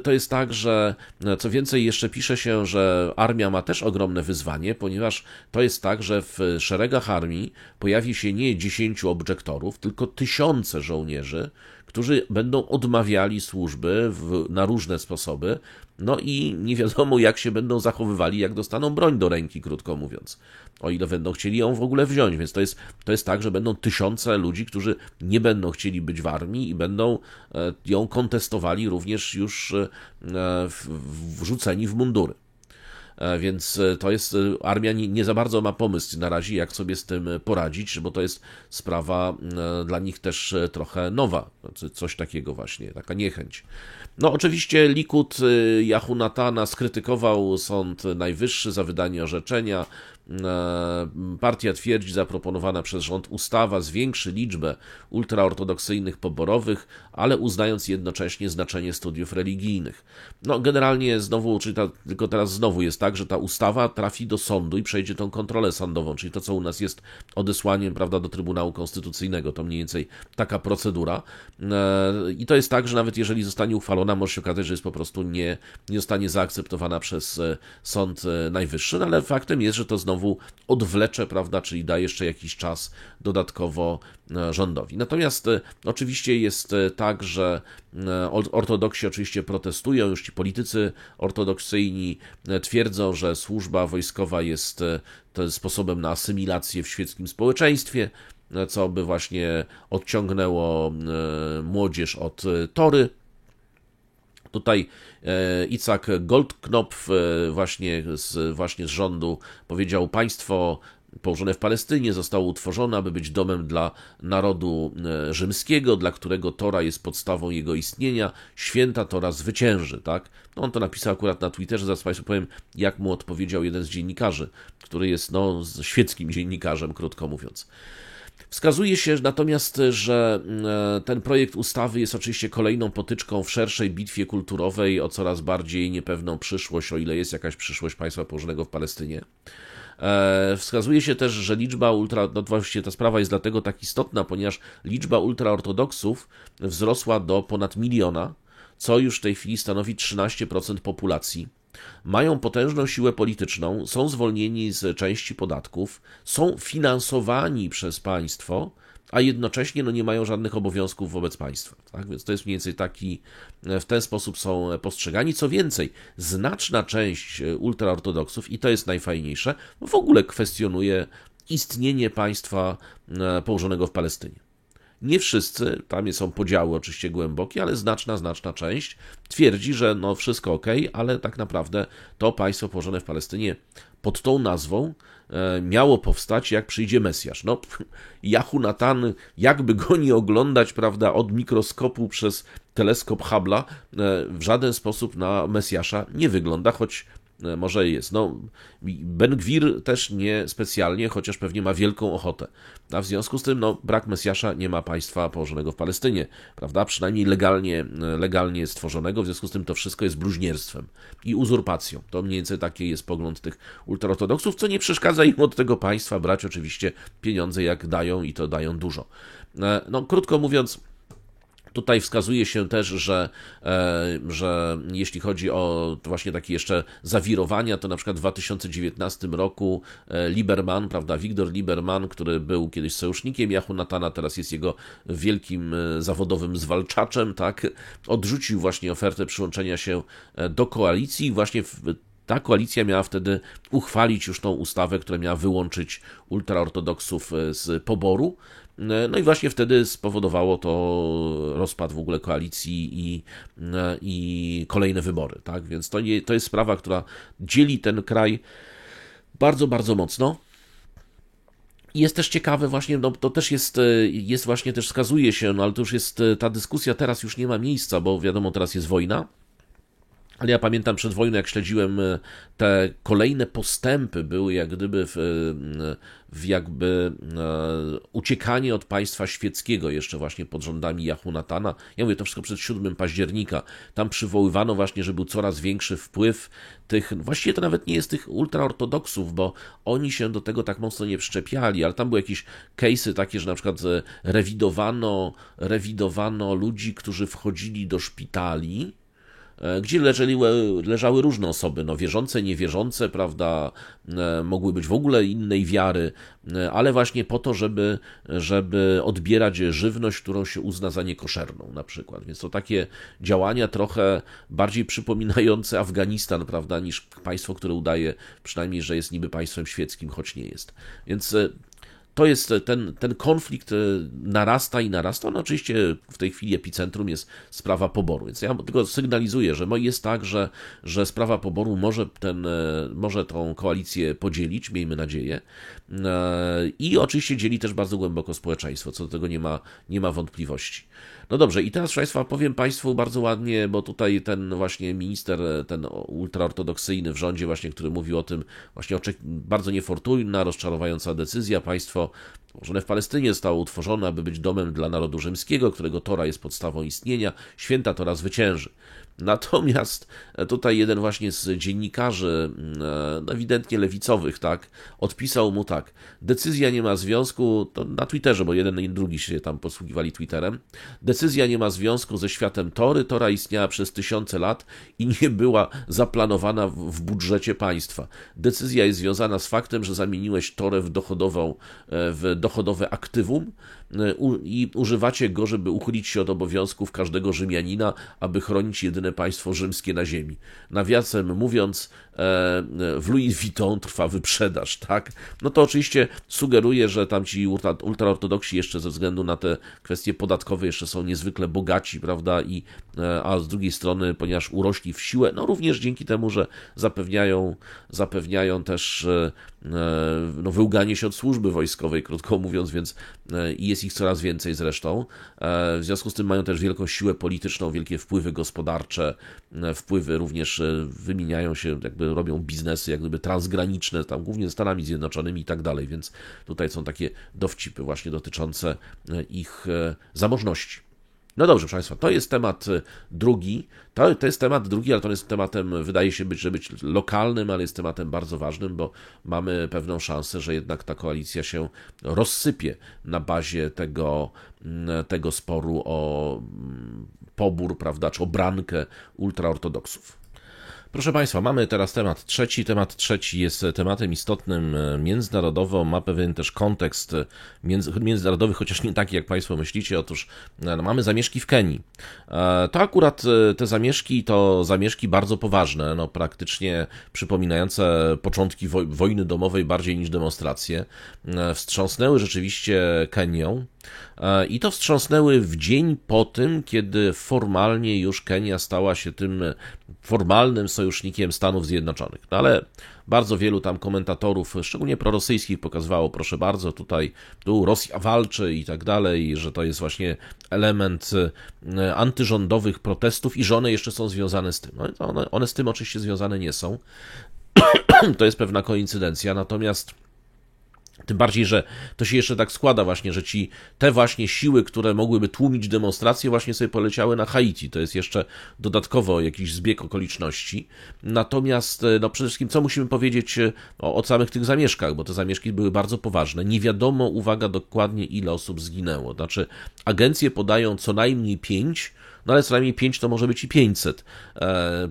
to jest tak, że co więcej jeszcze pisze się, że armia ma też ogromne wyzwanie, ponieważ to jest tak, że w szeregach armii pojawi się nie 10 obżektorów, tylko tysiące żołnierzy, którzy będą odmawiali służby na różne sposoby, no i nie wiadomo jak się będą zachowywali, jak dostaną broń do ręki, krótko mówiąc, o ile będą chcieli ją w ogóle wziąć, więc to jest tak, że będą tysiące ludzi, którzy nie będą chcieli być w armii i będą ją kontestowali również już wrzuceni w mundury. Więc to jest, armia nie za bardzo ma pomysł na razie, jak sobie z tym poradzić, bo to jest sprawa dla nich też trochę nowa, coś takiego właśnie, taka niechęć. No oczywiście Likud Jehonatana skrytykował Sąd Najwyższy za wydanie orzeczenia. Partia twierdzi, zaproponowana przez rząd ustawa zwiększy liczbę ultraortodoksyjnych poborowych, ale uznając jednocześnie znaczenie studiów religijnych. No generalnie znowu, tylko teraz znowu jest tak, że ta ustawa trafi do sądu i przejdzie tą kontrolę sądową, czyli to, co u nas jest odesłaniem, prawda, do Trybunału Konstytucyjnego, to mniej więcej taka procedura. I to jest tak, że nawet jeżeli zostanie uchwalona, może się okazać, że jest po prostu nie zostanie zaakceptowana przez Sąd Najwyższy, no ale faktem jest, że to znowu odwlecze, prawda, czyli da jeszcze jakiś czas dodatkowo rządowi. Natomiast oczywiście jest tak, że ortodoksi oczywiście protestują, już ci politycy ortodoksyjni twierdzą, że służba wojskowa jest sposobem na asymilację w świeckim społeczeństwie, co by właśnie odciągnęło młodzież od Tory. Tutaj Itzhak Goldknopf właśnie z rządu powiedział: państwo położone w Palestynie zostało utworzone, aby być domem dla narodu rzymskiego, dla którego Tora jest podstawą jego istnienia. Święta Tora zwycięży, tak? No on to napisał akurat na Twitterze, zaraz Państwu powiem, jak mu odpowiedział jeden z dziennikarzy, który jest świeckim dziennikarzem, krótko mówiąc. Wskazuje się natomiast, że ten projekt ustawy jest oczywiście kolejną potyczką w szerszej bitwie kulturowej o coraz bardziej niepewną przyszłość, o ile jest jakaś przyszłość państwa położonego w Palestynie. Wskazuje się też, że liczba właściwie ta sprawa jest dlatego tak istotna, ponieważ liczba ultraortodoksów wzrosła do ponad 1 miliona, co już w tej chwili stanowi 13% populacji. Mają potężną siłę polityczną, są zwolnieni z części podatków, są finansowani przez państwo, a jednocześnie nie mają żadnych obowiązków wobec państwa. Tak? Więc to jest mniej więcej w ten sposób są postrzegani. Co więcej, znaczna część ultraortodoksów, i to jest najfajniejsze, w ogóle kwestionuje istnienie państwa położonego w Palestynie. Nie wszyscy, tam są podziały oczywiście głębokie, ale znaczna część twierdzi, że wszystko ok, ale tak naprawdę to państwo położone w Palestynie pod tą nazwą miało powstać, jak przyjdzie Mesjasz. Jehonatan, jakby go nie oglądać, prawda, od mikroskopu przez teleskop Hubble'a, w żaden sposób na Mesjasza nie wygląda, choć może jest. Ben Gwir też nie specjalnie, chociaż pewnie ma wielką ochotę. A w związku z tym, brak Mesjasza, nie ma państwa położonego w Palestynie, prawda? Przynajmniej legalnie stworzonego, w związku z tym to wszystko jest bluźnierstwem i uzurpacją. To mniej więcej taki jest pogląd tych ultraortodoksów, co nie przeszkadza im od tego państwa brać oczywiście pieniądze, jak dają, i to dają dużo. Krótko mówiąc, tutaj wskazuje się też, że jeśli chodzi o właśnie takie jeszcze zawirowania, to na przykład w 2019 roku Lieberman, prawda, Wiktor Lieberman, który był kiedyś sojusznikiem Jehonatana, teraz jest jego wielkim zawodowym zwalczaczem, tak, odrzucił właśnie ofertę przyłączenia się do koalicji. Właśnie ta koalicja miała wtedy uchwalić już tą ustawę, która miała wyłączyć ultraortodoksów z poboru. No i właśnie wtedy spowodowało to rozpad w ogóle koalicji i kolejne wybory. Tak? Więc to jest sprawa, która dzieli ten kraj bardzo, bardzo mocno. I jest też ciekawe właśnie, no to też jest właśnie, też wskazuje się, no ale to już jest, ta dyskusja teraz już nie ma miejsca, bo wiadomo, teraz jest wojna. Ale ja pamiętam przed wojną, jak śledziłem te kolejne postępy, były jak gdyby w jakby uciekanie od państwa świeckiego jeszcze właśnie pod rządami Jehonatana. Ja mówię, to wszystko przed 7 października. Tam przywoływano właśnie, że był coraz większy wpływ tych, właściwie to nawet nie jest tych ultraortodoksów, bo oni się do tego tak mocno nie przyczepiali, ale tam były jakieś case'y takie, że na przykład rewidowano ludzi, którzy wchodzili do szpitali, gdzie leżały różne osoby, no wierzące, niewierzące, prawda, mogły być w ogóle innej wiary, ale właśnie po to, żeby odbierać żywność, którą się uzna za niekoszerną na przykład. Więc to takie działania trochę bardziej przypominające Afganistan, prawda, niż państwo, które udaje przynajmniej, że jest niby państwem świeckim, choć nie jest. Więc to jest ten konflikt narasta i narasta. No oczywiście w tej chwili epicentrum jest sprawa poboru. Więc ja tylko sygnalizuję, że jest tak, że sprawa poboru może tą koalicję podzielić, miejmy nadzieję. I oczywiście dzieli też bardzo głęboko społeczeństwo, co do tego nie ma wątpliwości. No dobrze, i teraz, Państwa, powiem Państwu bardzo ładnie, bo tutaj ten właśnie minister, ten ultraortodoksyjny w rządzie właśnie, który mówił o tym, właśnie bardzo niefortunna, rozczarowająca decyzja, państwo położone w Palestynie zostało utworzone, aby być domem dla narodu rzymskiego, którego Tora jest podstawą istnienia, święta Tora zwycięży. Natomiast tutaj jeden właśnie z dziennikarzy, ewidentnie lewicowych, tak, odpisał mu tak: decyzja nie ma związku, to na Twitterze, bo jeden i drugi się tam posługiwali Twitterem, decyzja nie ma związku ze światem Tory, Tora istniała przez tysiące lat i nie była zaplanowana w budżecie państwa. Decyzja jest związana z faktem, że zamieniłeś Torę w dochodowe aktywum i używacie go, żeby uchylić się od obowiązków każdego Rzymianina, aby chronić jedyne państwo rzymskie na ziemi. Nawiasem mówiąc, w Louis Vuitton trwa wyprzedaż, tak? No to oczywiście sugeruje, że tamci ultraortodoksi jeszcze ze względu na te kwestie podatkowe jeszcze są niezwykle bogaci, prawda? A z drugiej strony, ponieważ urośli w siłę, no również dzięki temu, że zapewniają też wyłganie się od służby wojskowej, krótko mówiąc, więc i jest ich coraz więcej zresztą. W związku z tym mają też wielką siłę polityczną, wielkie wpływy gospodarcze, wpływy również wymieniają się, jakby robią biznesy jak gdyby transgraniczne, tam głównie ze Stanami Zjednoczonymi i tak dalej, więc tutaj są takie dowcipy właśnie dotyczące ich zamożności. No dobrze, proszę Państwa, to jest temat drugi. To jest temat drugi, ale to jest tematem, wydaje się być lokalnym, ale jest tematem bardzo ważnym, bo mamy pewną szansę, że jednak ta koalicja się rozsypie na bazie tego sporu o pobór, prawda, czy o brankę ultraortodoksów. Proszę Państwa, mamy teraz temat trzeci. Temat trzeci jest tematem istotnym międzynarodowo, ma pewien też kontekst międzynarodowy, chociaż nie taki, jak Państwo myślicie. Otóż mamy zamieszki w Kenii. To akurat te zamieszki to zamieszki bardzo poważne, no praktycznie przypominające początki wojny domowej bardziej niż demonstracje. Wstrząsnęły rzeczywiście Kenią. I to wstrząsnęły w dzień po tym, kiedy formalnie już Kenia stała się tym formalnym sojusznikiem Stanów Zjednoczonych. No ale bardzo wielu tam komentatorów, szczególnie prorosyjskich, pokazywało, proszę bardzo, tu Rosja walczy i tak dalej, że to jest właśnie element antyrządowych protestów i że one jeszcze są związane z tym. No, one z tym oczywiście związane nie są. To jest pewna koincydencja, natomiast tym bardziej, że to się jeszcze tak składa właśnie, że te właśnie siły, które mogłyby tłumić demonstracje, właśnie sobie poleciały na Haiti. To jest jeszcze dodatkowo jakiś zbieg okoliczności. Natomiast no przede wszystkim, co musimy powiedzieć o samych tych zamieszkach, bo te zamieszki były bardzo poważne. Nie wiadomo, uwaga, dokładnie ile osób zginęło. Znaczy, agencje podają co najmniej 5, no ale co najmniej 5 to może być i 500.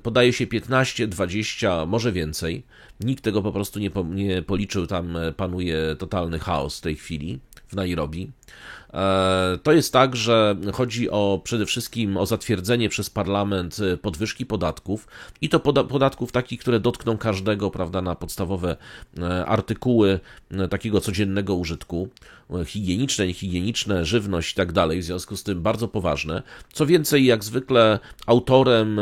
Podaje się 15, 20, może więcej. Nikt tego po prostu nie policzył, tam panuje totalny chaos w tej chwili w Nairobi. To jest tak, że chodzi przede wszystkim o zatwierdzenie przez parlament podwyżki podatków i to podatków takich, które dotkną każdego, prawda, na podstawowe artykuły takiego codziennego użytku, higieniczne, niehigieniczne, żywność i tak dalej, w związku z tym bardzo poważne. Co więcej, jak zwykle autorem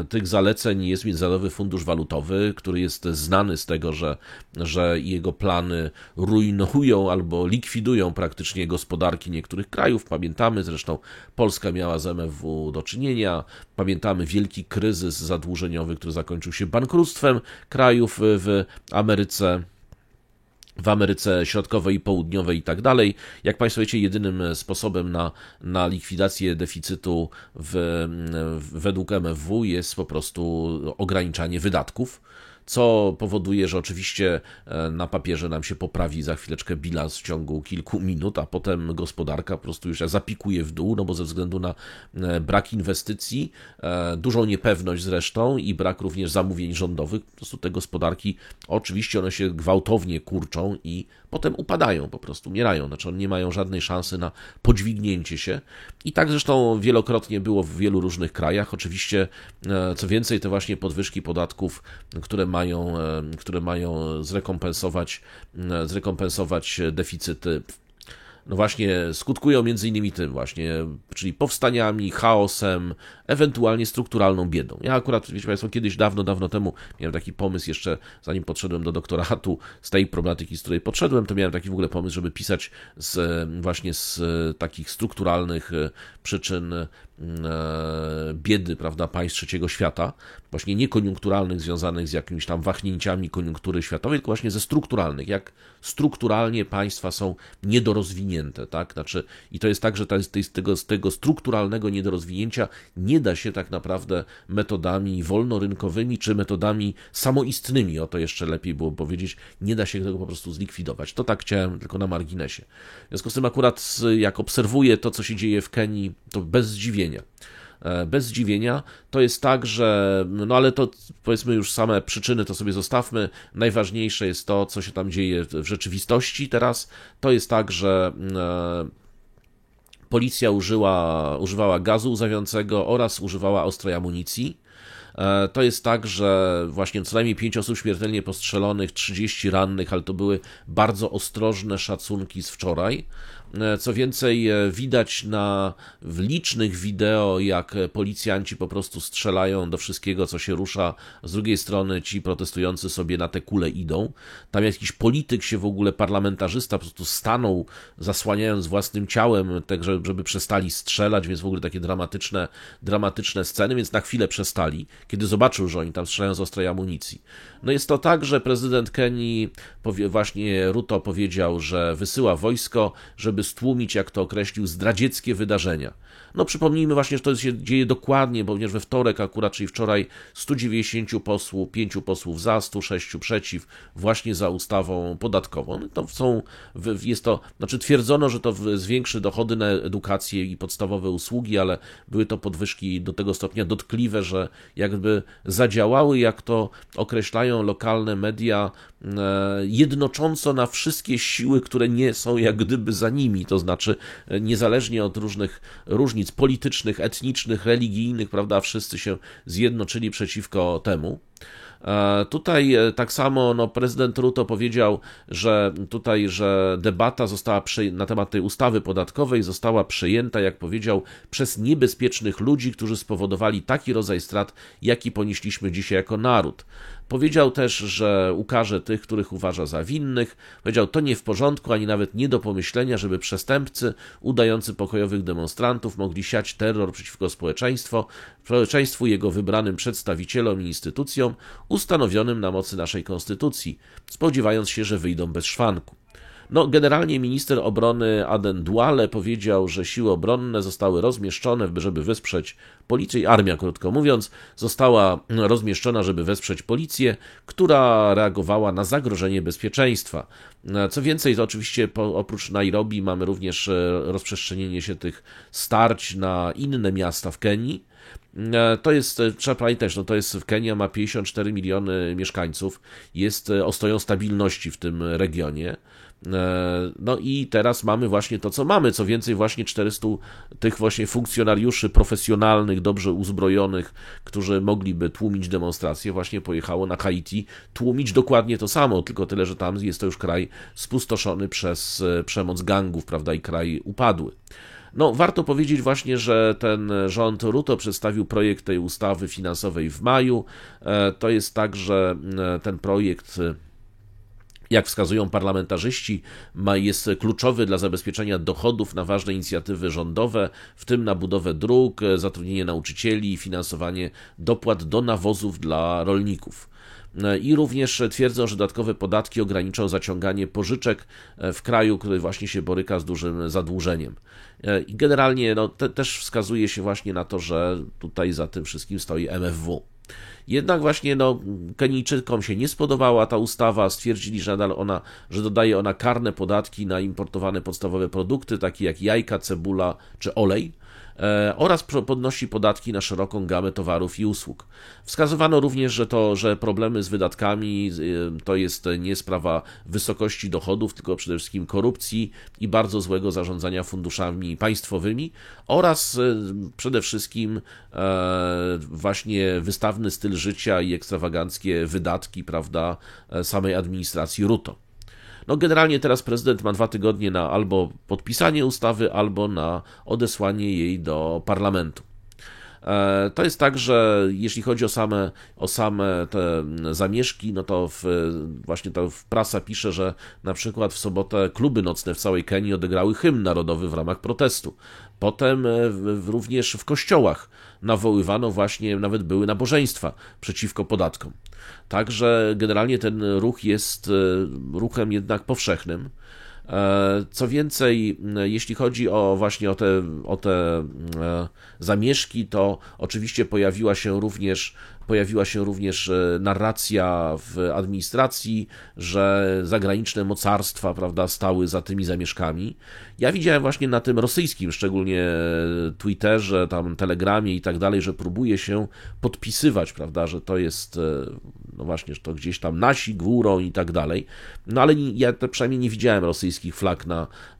tych zaleceń jest Międzynarodowy Fundusz Walutowy, który jest znany z tego, że jego plany rujnują albo likwidują praktycznie gospodarki niektórych krajów. Pamiętamy, zresztą Polska miała z MFW do czynienia, pamiętamy wielki kryzys zadłużeniowy, który zakończył się bankructwem krajów w Ameryce Środkowej i Południowej i tak dalej. Jak Państwo wiecie, jedynym sposobem na likwidację deficytu według MFW jest po prostu ograniczanie wydatków, co powoduje, że oczywiście na papierze nam się poprawi za chwileczkę bilans w ciągu kilku minut, a potem gospodarka po prostu już zapikuje w dół, no bo ze względu na brak inwestycji, dużą niepewność zresztą i brak również zamówień rządowych, po prostu te gospodarki, oczywiście one się gwałtownie kurczą i potem upadają, po prostu umierają, znaczy one nie mają żadnej szansy na podźwignięcie się i tak zresztą wielokrotnie było w wielu różnych krajach. Oczywiście, co więcej, te właśnie podwyżki podatków, które mają zrekompensować deficyty, no właśnie skutkują między innymi tym właśnie, czyli powstaniami, chaosem, ewentualnie strukturalną biedą. Ja akurat, wiecie Państwo, kiedyś dawno temu miałem taki pomysł, jeszcze zanim podszedłem do doktoratu, z tej problematyki, z której podszedłem, to miałem taki w ogóle pomysł, żeby pisać właśnie z takich strukturalnych przyczyn biedy, prawda, państw trzeciego świata, właśnie nie koniunkturalnych, związanych z jakimiś tam wahnięciami koniunktury światowej, tylko właśnie ze strukturalnych, jak strukturalnie państwa są niedorozwinięte, tak, znaczy i to jest tak, że z tego strukturalnego niedorozwinięcia nie da się tak naprawdę metodami wolnorynkowymi, czy metodami samoistnymi, o to jeszcze lepiej było powiedzieć, nie da się tego po prostu zlikwidować. To tak chciałem tylko na marginesie. W związku z tym akurat jak obserwuję to, co się dzieje w Kenii, to bez zdziwienia. Bez zdziwienia to jest tak, że, no ale to powiedzmy już same przyczyny to sobie zostawmy, najważniejsze jest to, co się tam dzieje w rzeczywistości teraz, to jest tak, że policja używała gazu łzawiącego oraz używała ostrej amunicji. To jest tak, że właśnie co najmniej 5 osób śmiertelnie postrzelonych, 30 rannych, ale to były bardzo ostrożne szacunki z wczoraj. Co więcej, widać w licznych wideo, jak policjanci po prostu strzelają do wszystkiego, co się rusza. Z drugiej strony ci protestujący sobie na te kule idą. Tam jakiś polityk się w ogóle, parlamentarzysta po prostu stanął, zasłaniając własnym ciałem, tak żeby przestali strzelać, więc w ogóle takie dramatyczne sceny, więc na chwilę przestali, kiedy zobaczył, że oni tam strzelają z ostrej amunicji. No jest to tak, że prezydent Kenii, właśnie Ruto powiedział, że wysyła wojsko, żeby stłumić, jak to określił, zdradzieckie wydarzenia. No przypomnijmy właśnie, że to się dzieje dokładnie, bo również we wtorek akurat, czyli wczoraj 190 posłów, 5 posłów za, 106 przeciw, właśnie za ustawą podatkową. Znaczy twierdzono, że to zwiększy dochody na edukację i podstawowe usługi, ale były to podwyżki do tego stopnia dotkliwe, że jakby zadziałały, jak to określają lokalne media, jednocząco na wszystkie siły, które nie są jak gdyby za nimi, to znaczy niezależnie od różnic politycznych, etnicznych, religijnych, prawda, wszyscy się zjednoczyli przeciwko temu. Tutaj tak samo prezydent Ruto powiedział, że debata na temat tej ustawy podatkowej została przejęta, jak powiedział, przez niebezpiecznych ludzi, którzy spowodowali taki rodzaj strat, jaki ponieśliśmy dzisiaj jako naród. Powiedział też, że ukarze tych, których uważa za winnych. Powiedział, to nie w porządku, ani nawet nie do pomyślenia, żeby przestępcy udający pokojowych demonstrantów mogli siać terror przeciwko społeczeństwu, jego wybranym przedstawicielom i instytucjom ustanowionym na mocy naszej konstytucji, spodziewając się, że wyjdą bez szwanku. Generalnie minister obrony Aden Duale powiedział, że siły obronne zostały rozmieszczone, żeby wesprzeć policję, armia, krótko mówiąc, została rozmieszczona, żeby wesprzeć policję, która reagowała na zagrożenie bezpieczeństwa. Co więcej, to oczywiście oprócz Nairobi mamy również rozprzestrzenienie się tych starć na inne miasta w Kenii. To jest, trzeba pamiętać, no to jest, Kenia ma 54 miliony mieszkańców, jest ostoją stabilności w tym regionie. No i teraz mamy właśnie to, co mamy, co więcej właśnie 400 tych właśnie funkcjonariuszy profesjonalnych, dobrze uzbrojonych, którzy mogliby tłumić demonstracje, właśnie pojechało na Haiti tłumić dokładnie to samo, tylko tyle, że tam jest to już kraj spustoszony przez przemoc gangów, prawda, i kraj upadły. No, warto powiedzieć właśnie, że ten rząd Ruto przedstawił projekt tej ustawy finansowej w maju. To jest tak, że ten projekt, jak wskazują parlamentarzyści, jest kluczowy dla zabezpieczenia dochodów na ważne inicjatywy rządowe, w tym na budowę dróg, zatrudnienie nauczycieli i finansowanie dopłat do nawozów dla rolników. I również twierdzą, że dodatkowe podatki ograniczą zaciąganie pożyczek w kraju, który właśnie się boryka z dużym zadłużeniem. I generalnie no, też wskazuje się właśnie na to, że tutaj za tym wszystkim stoi MFW. Jednak właśnie no, Kenijczykom się nie spodobała ta ustawa, stwierdzili, że dodaje ona karne podatki na importowane podstawowe produkty, takie jak jajka, cebula czy olej, oraz podnosi podatki na szeroką gamę towarów i usług. Wskazywano również, że problemy z wydatkami to jest nie sprawa wysokości dochodów, tylko przede wszystkim korupcji i bardzo złego zarządzania funduszami państwowymi oraz przede wszystkim właśnie wystawny styl życia i ekstrawaganckie wydatki, prawda, samej administracji Ruto. No generalnie teraz prezydent ma 2 tygodnie na albo podpisanie ustawy, albo na odesłanie jej do parlamentu. To jest tak, że jeśli chodzi o same te zamieszki, no to właśnie to prasa pisze, że na przykład w sobotę kluby nocne w całej Kenii odegrały hymn narodowy w ramach protestu. Potem również w kościołach nawoływano właśnie, nawet były nabożeństwa przeciwko podatkom. Także generalnie ten ruch jest ruchem jednak powszechnym. Co więcej, jeśli chodzi właśnie o te zamieszki, to oczywiście pojawiła się również narracja w administracji, że zagraniczne mocarstwa, prawda, stały za tymi zamieszkami. Ja widziałem właśnie na tym rosyjskim, szczególnie Twitterze, tam Telegramie i tak dalej, że próbuje się podpisywać, prawda, że to jest, no właśnie, że to gdzieś tam nasi górą i tak dalej. No ale ja przynajmniej nie widziałem rosyjskich flag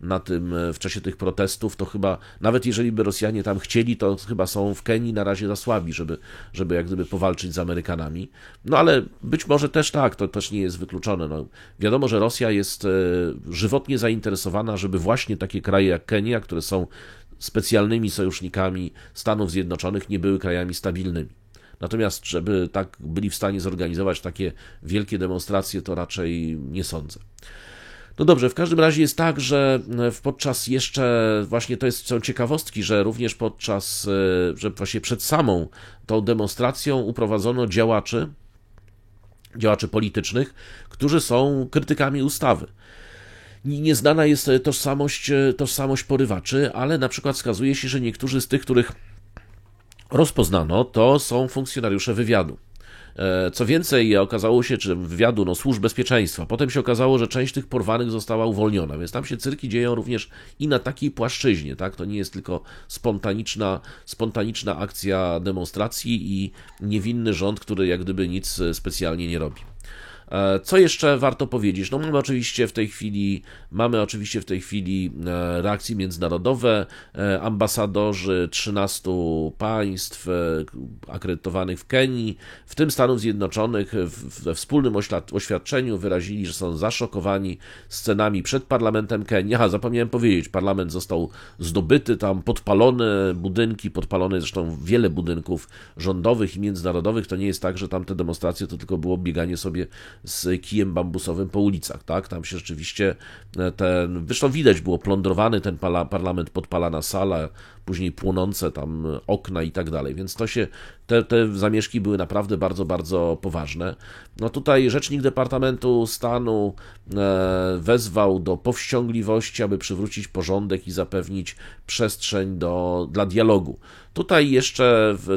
na tym w czasie tych protestów. To chyba, nawet jeżeli by Rosjanie tam chcieli, to chyba są w Kenii na razie za słabi, żeby jak gdyby powalczyć z Amerykanami. No ale być może też tak, to też nie jest wykluczone. No, wiadomo, że Rosja jest żywotnie zainteresowana, żeby właśnie takie kraje jak Kenia, które są specjalnymi sojusznikami Stanów Zjednoczonych, nie były krajami stabilnymi. Natomiast, żeby tak byli w stanie zorganizować takie wielkie demonstracje, to raczej nie sądzę. No dobrze, w każdym razie jest tak, że podczas jeszcze, właśnie to są ciekawostki, że również że właśnie przed samą tą demonstracją uprowadzono działaczy politycznych, którzy są krytykami ustawy. Nieznana jest tożsamość porywaczy, ale na przykład wskazuje się, że niektórzy z tych, których rozpoznano, to są funkcjonariusze wywiadu. Co więcej, okazało się, czy wywiadu, no, służb bezpieczeństwa. Potem się okazało, że część tych porwanych została uwolniona, więc tam się cyrki dzieją również i na takiej płaszczyźnie, tak? To nie jest tylko spontaniczna akcja demonstracji i niewinny rząd, który jak gdyby nic specjalnie nie robi. Co jeszcze warto powiedzieć? No mamy oczywiście w tej chwili reakcje międzynarodowe, ambasadorzy 13 państw akredytowanych w Kenii, w tym Stanów Zjednoczonych, we wspólnym oświadczeniu wyrazili, że są zaszokowani scenami przed parlamentem Kenii. Aha, zapomniałem powiedzieć, parlament został zdobyty, tam podpalone budynki, zresztą wiele budynków rządowych i międzynarodowych. To nie jest tak, że tam te demonstracje to tylko było bieganie sobie z kijem bambusowym po ulicach, tak? Tam się rzeczywiście zresztą widać było plądrowany ten parlament, podpalana sala, później płonące tam okna i tak dalej, więc te zamieszki były naprawdę bardzo, bardzo poważne. No tutaj rzecznik Departamentu Stanu wezwał do powściągliwości, aby przywrócić porządek i zapewnić przestrzeń dla dialogu.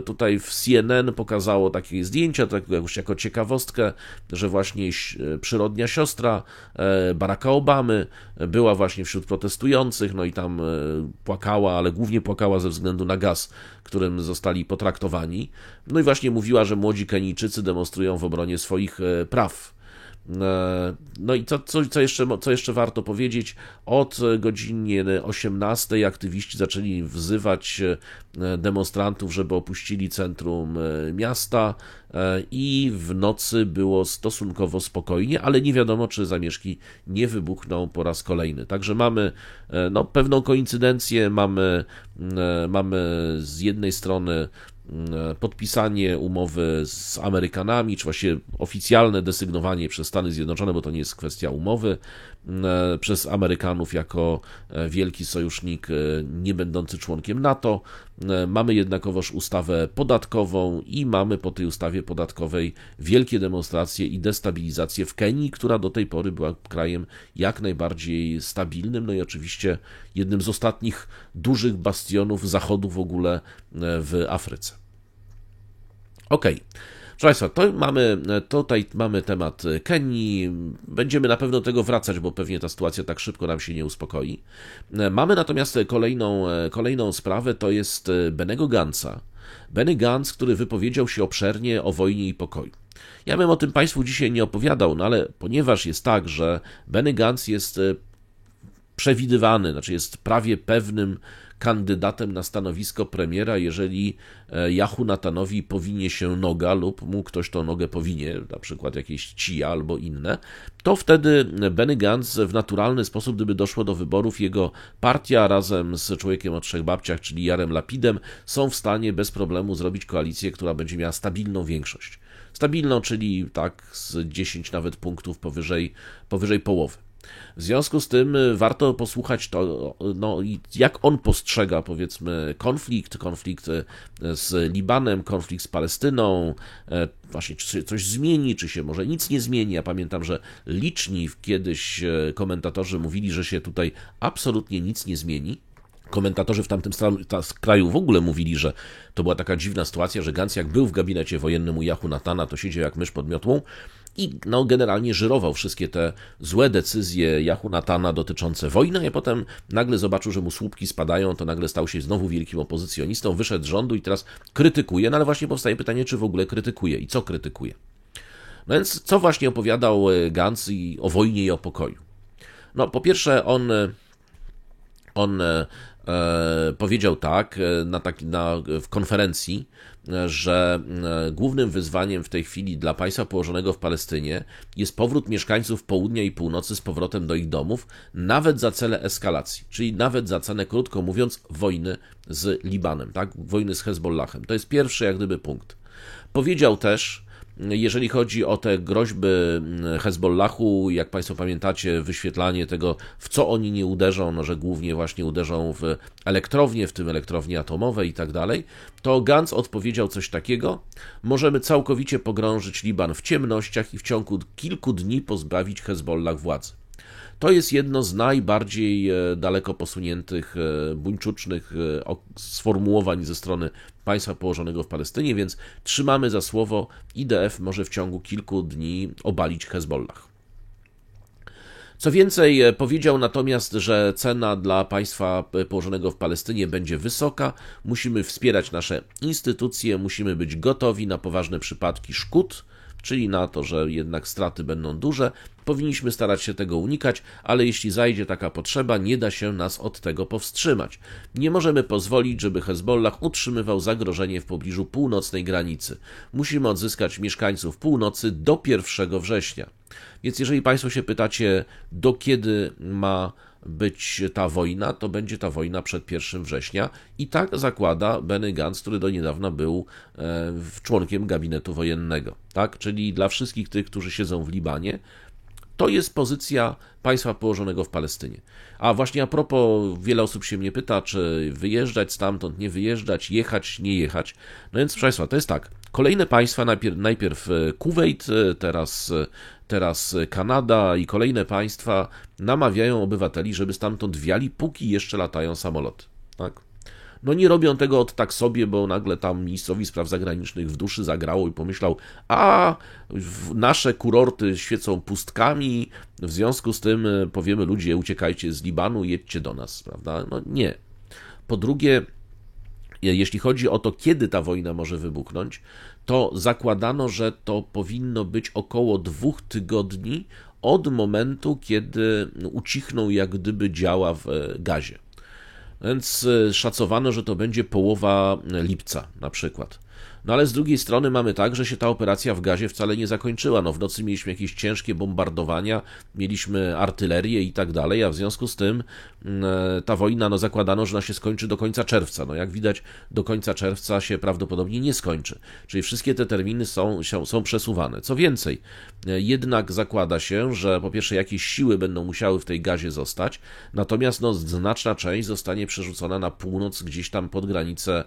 Tutaj w CNN pokazało takie zdjęcia, tak jako ciekawostkę, że właśnie przyrodnia siostra Baracka Obamy była właśnie wśród protestujących, no i tam płakała, ale głównie płakała ze względu na gaz, którym zostali potraktowani. No i właśnie mówiła, że młodzi Kenijczycy demonstrują w obronie swoich praw. No i co jeszcze warto powiedzieć? Od godziny 18 aktywiści zaczęli wzywać demonstrantów, żeby opuścili centrum miasta i w nocy było stosunkowo spokojnie, ale nie wiadomo, czy zamieszki nie wybuchną po raz kolejny. Także mamy pewną koincydencję, mamy z jednej strony podpisanie umowy z Amerykanami, czy właściwie oficjalne desygnowanie przez Stany Zjednoczone, bo to nie jest kwestia umowy, przez Amerykanów jako wielki sojusznik nie będący członkiem NATO. Mamy jednakowoż ustawę podatkową i mamy po tej ustawie podatkowej wielkie demonstracje i destabilizację w Kenii, która do tej pory była krajem jak najbardziej stabilnym, no i oczywiście jednym z ostatnich dużych bastionów Zachodu w ogóle w Afryce. Okej. Proszę Państwa, tutaj mamy temat Kenii, będziemy na pewno do tego wracać, bo pewnie ta sytuacja tak szybko nam się nie uspokoi. Mamy natomiast kolejną sprawę, to jest Bennego Gantza. Benny Gantz, który wypowiedział się obszernie o wojnie i pokoju. Ja bym o tym Państwu dzisiaj nie opowiadał, no ale ponieważ jest tak, że Benny Gantz jest przewidywany, znaczy jest prawie pewnym kandydatem na stanowisko premiera, jeżeli Yahu Natanowi powinie się noga lub mu ktoś tą nogę powinie, na przykład jakieś cija albo inne, to wtedy Benny Gantz w naturalny sposób, gdyby doszło do wyborów, jego partia razem z człowiekiem o trzech babciach, czyli Jarem Lapidem, są w stanie bez problemu zrobić koalicję, która będzie miała stabilną większość. Stabilną, czyli tak z 10 nawet punktów powyżej połowy. W związku z tym warto posłuchać jak on postrzega, powiedzmy, konflikt z Libanem, konflikt z Palestyną, właśnie czy coś zmieni, czy się może nic nie zmieni. Ja pamiętam, że liczni kiedyś komentatorzy mówili, że się tutaj absolutnie nic nie zmieni. Komentatorzy w tamtym kraju w ogóle mówili, że to była taka dziwna sytuacja, że Gantz jak był w gabinecie wojennym u Yahu Natana, to siedział jak mysz pod miotłą i generalnie żyrował wszystkie te złe decyzje Yahu Natana dotyczące wojny, a potem nagle zobaczył, że mu słupki spadają, to nagle stał się znowu wielkim opozycjonistą, wyszedł z rządu i teraz krytykuje, no ale właśnie powstaje pytanie, czy w ogóle krytykuje i co krytykuje. No więc co właśnie opowiadał Gantz o wojnie i o pokoju? No po pierwsze on powiedział tak w konferencji, że głównym wyzwaniem w tej chwili dla państwa położonego w Palestynie jest powrót mieszkańców południa i północy z powrotem do ich domów, nawet za cenę eskalacji, czyli nawet za cenę, krótko mówiąc, wojny z Libanem, tak? Wojny z Hezbollahem. To jest pierwszy jak gdyby punkt. Powiedział też, jeżeli chodzi o te groźby Hezbollahu, jak Państwo pamiętacie, wyświetlanie tego, w co oni nie uderzą, no, że głównie właśnie uderzą w elektrownie, w tym elektrownie atomowe i tak dalej, to Gantz odpowiedział coś takiego: możemy całkowicie pogrążyć Liban w ciemnościach i w ciągu kilku dni pozbawić Hezbollah władzy. To jest jedno z najbardziej daleko posuniętych, buńczucznych sformułowań ze strony państwa położonego w Palestynie, więc trzymamy za słowo, IDF może w ciągu kilku dni obalić Hezbollah. Co więcej, powiedział natomiast, że cena dla państwa położonego w Palestynie będzie wysoka, musimy wspierać nasze instytucje, musimy być gotowi na poważne przypadki szkód, czyli na to, że jednak straty będą duże. Powinniśmy starać się tego unikać, ale jeśli zajdzie taka potrzeba, nie da się nas od tego powstrzymać. Nie możemy pozwolić, żeby Hezbollah utrzymywał zagrożenie w pobliżu północnej granicy. Musimy odzyskać mieszkańców północy do 1 września. Więc jeżeli Państwo się pytacie, do kiedy ma być ta wojna, to będzie ta wojna przed 1 września i tak zakłada Benny Gantz, który do niedawna był członkiem gabinetu wojennego. Tak? Czyli dla wszystkich tych, którzy siedzą w Libanie, To jest pozycja państwa położonego w Palestynie. A właśnie a propos, wiele osób się mnie pyta, czy wyjeżdżać stamtąd, nie wyjeżdżać, jechać, nie jechać. No więc, proszę Państwa, to jest tak. Kolejne państwa, najpierw Kuwejt, teraz Kanada i kolejne państwa namawiają obywateli, żeby stamtąd wiali, póki jeszcze latają samoloty. Tak? No nie robią tego od tak sobie, bo nagle tam ministrowi spraw zagranicznych w duszy zagrało i pomyślał, a nasze kurorty świecą pustkami, w związku z tym powiemy ludzie, uciekajcie z Libanu, jedźcie do nas, prawda? No nie. Po drugie, jeśli chodzi o to, kiedy ta wojna może wybuchnąć, to zakładano, że to powinno być około 2 tygodni od momentu, kiedy ucichną jak gdyby działa w Gazie. Więc szacowano, że to będzie połowa lipca na przykład. No ale z drugiej strony mamy tak, że się ta operacja w Gazie wcale nie zakończyła. No w nocy mieliśmy jakieś ciężkie bombardowania, mieliśmy artylerię i tak dalej, a w związku z tym ta wojna, no zakładano, że ona się skończy do końca czerwca. No jak widać, do końca czerwca się prawdopodobnie nie skończy. Czyli wszystkie te terminy są przesuwane. Co więcej, jednak zakłada się, że po pierwsze jakieś siły będą musiały w tej Gazie zostać, natomiast no znaczna część zostanie przerzucona na północ, gdzieś tam pod granicę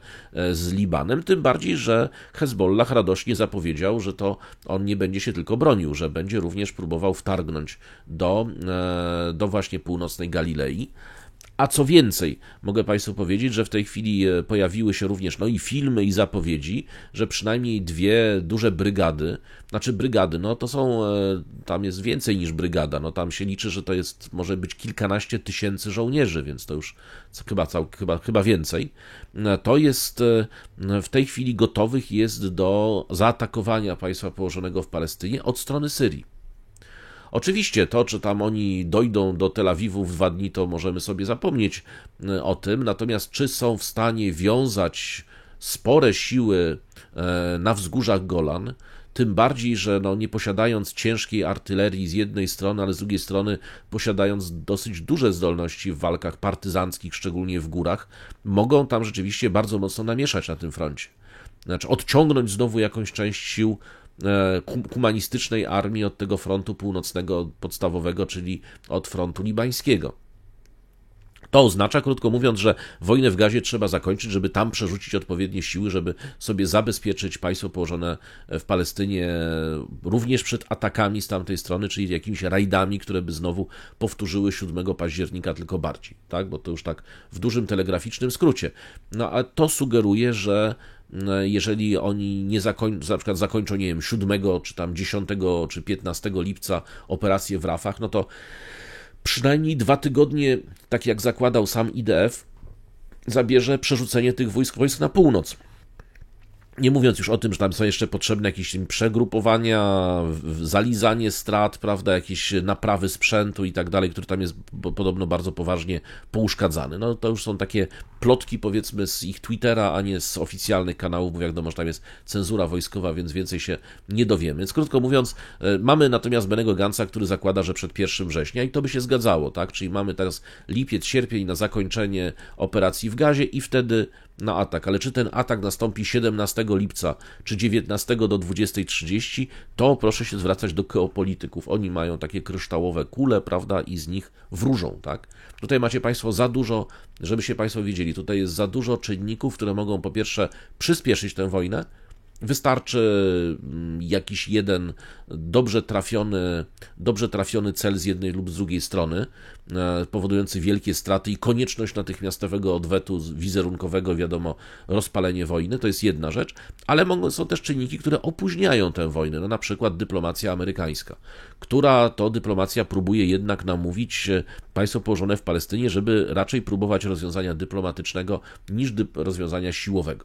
z Libanem, tym bardziej, że Hezbollah radośnie zapowiedział, że to on nie będzie się tylko bronił, że będzie również próbował wtargnąć do właśnie północnej Galilei. A co więcej, mogę Państwu powiedzieć, że w tej chwili pojawiły się również i filmy i zapowiedzi, że przynajmniej 2 duże brygady, no to są, tam jest więcej niż brygada, no tam się liczy, że to jest, może być kilkanaście tysięcy żołnierzy, więc to już chyba więcej. To jest w tej chwili gotowych jest do zaatakowania państwa położonego w Palestynie od strony Syrii. Oczywiście to, czy tam oni dojdą do Tel Awiwu w 2 dni, to możemy sobie zapomnieć o tym, natomiast czy są w stanie wiązać spore siły na wzgórzach Golan, tym bardziej, że nie posiadając ciężkiej artylerii z jednej strony, ale z drugiej strony posiadając dosyć duże zdolności w walkach partyzanckich, szczególnie w górach, mogą tam rzeczywiście bardzo mocno namieszać na tym froncie. Znaczy odciągnąć znowu jakąś część sił humanistycznej armii od tego frontu północnego podstawowego, czyli od frontu libańskiego. To oznacza, krótko mówiąc, że wojnę w Gazie trzeba zakończyć, żeby tam przerzucić odpowiednie siły, żeby sobie zabezpieczyć państwo położone w Palestynie również przed atakami z tamtej strony, czyli jakimiś rajdami, które by znowu powtórzyły 7 października, tylko bardziej, tak? Bo to już tak w dużym telegraficznym skrócie. No a to sugeruje, że jeżeli oni na przykład zakończą, nie wiem, 7, czy tam 10, czy 15 lipca operację w Rafach, no to przynajmniej 2 tygodnie, tak jak zakładał sam IDF, zabierze przerzucenie tych wojsk na północ. Nie mówiąc już o tym, że tam są jeszcze potrzebne jakieś przegrupowania, zalizanie strat, prawda, jakieś naprawy sprzętu i tak dalej, który tam jest podobno bardzo poważnie pouszkadzany. No to już są takie plotki, powiedzmy, z ich Twittera, a nie z oficjalnych kanałów, bo wiadomo, że tam jest cenzura wojskowa, więc więcej się nie dowiemy. Więc krótko mówiąc, mamy natomiast Bennego Gantza, który zakłada, że przed 1 września i to by się zgadzało, tak? Czyli mamy teraz lipiec, sierpień na zakończenie operacji w Gazie i wtedy na atak, ale czy ten atak nastąpi 17 lipca, czy 19 do 20:30, to proszę się zwracać do geopolityków. Oni mają takie kryształowe kule, prawda, i z nich wróżą, tak? Tutaj macie Państwo za dużo, żebyście Państwo wiedzieli, tutaj jest za dużo czynników, które mogą po pierwsze przyspieszyć tę wojnę. Wystarczy jakiś jeden dobrze trafiony cel z jednej lub z drugiej strony, powodujący wielkie straty i konieczność natychmiastowego odwetu wizerunkowego, wiadomo, rozpalenie wojny, to jest jedna rzecz, ale są też czynniki, które opóźniają tę wojnę, no na przykład dyplomacja amerykańska, która to dyplomacja próbuje jednak namówić państwo położone w Palestynie, żeby raczej próbować rozwiązania dyplomatycznego niż rozwiązania siłowego.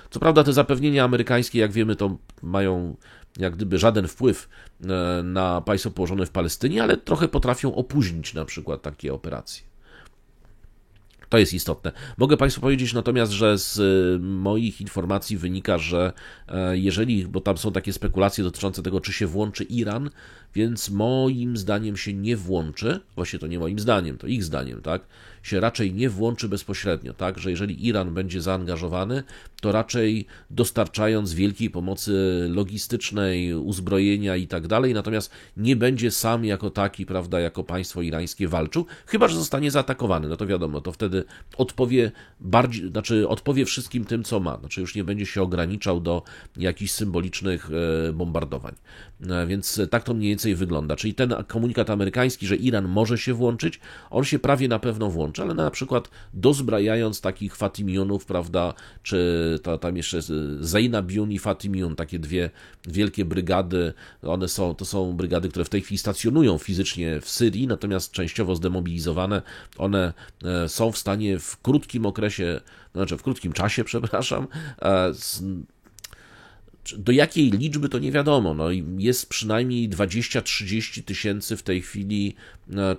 Co prawda te zapewnienia amerykańskie, jak wiemy, to mają jak gdyby żaden wpływ na państwo położone w Palestynie, ale trochę potrafią opóźnić na przykład takie operacje. To jest istotne. Mogę Państwu powiedzieć natomiast, że z moich informacji wynika, że bo tam są takie spekulacje dotyczące tego, czy się włączy Iran, więc moim zdaniem się nie włączy, właśnie to nie moim zdaniem, to ich zdaniem, tak? się raczej nie włączy bezpośrednio, tak, że jeżeli Iran będzie zaangażowany, to raczej dostarczając wielkiej pomocy logistycznej, uzbrojenia i tak dalej, natomiast nie będzie sam jako taki, prawda, jako państwo irańskie walczył, chyba że zostanie zaatakowany, no to wiadomo, to wtedy odpowie wszystkim tym, co ma, znaczy już nie będzie się ograniczał do jakichś symbolicznych bombardowań. Więc tak to mniej więcej wygląda. Czyli ten komunikat amerykański, że Iran może się włączyć, on się prawie na pewno włączy, ale na przykład dozbrajając takich Fatimiyunów, prawda, czy tam jeszcze Zainabiyun i Fatimiyun, takie dwie wielkie brygady, to są brygady, które w tej chwili stacjonują fizycznie w Syrii, natomiast częściowo zdemobilizowane, one są w stanie w krótkim okresie, znaczy w krótkim czasie, przepraszam, do jakiej liczby to nie wiadomo. No, jest przynajmniej 20-30 tysięcy w tej chwili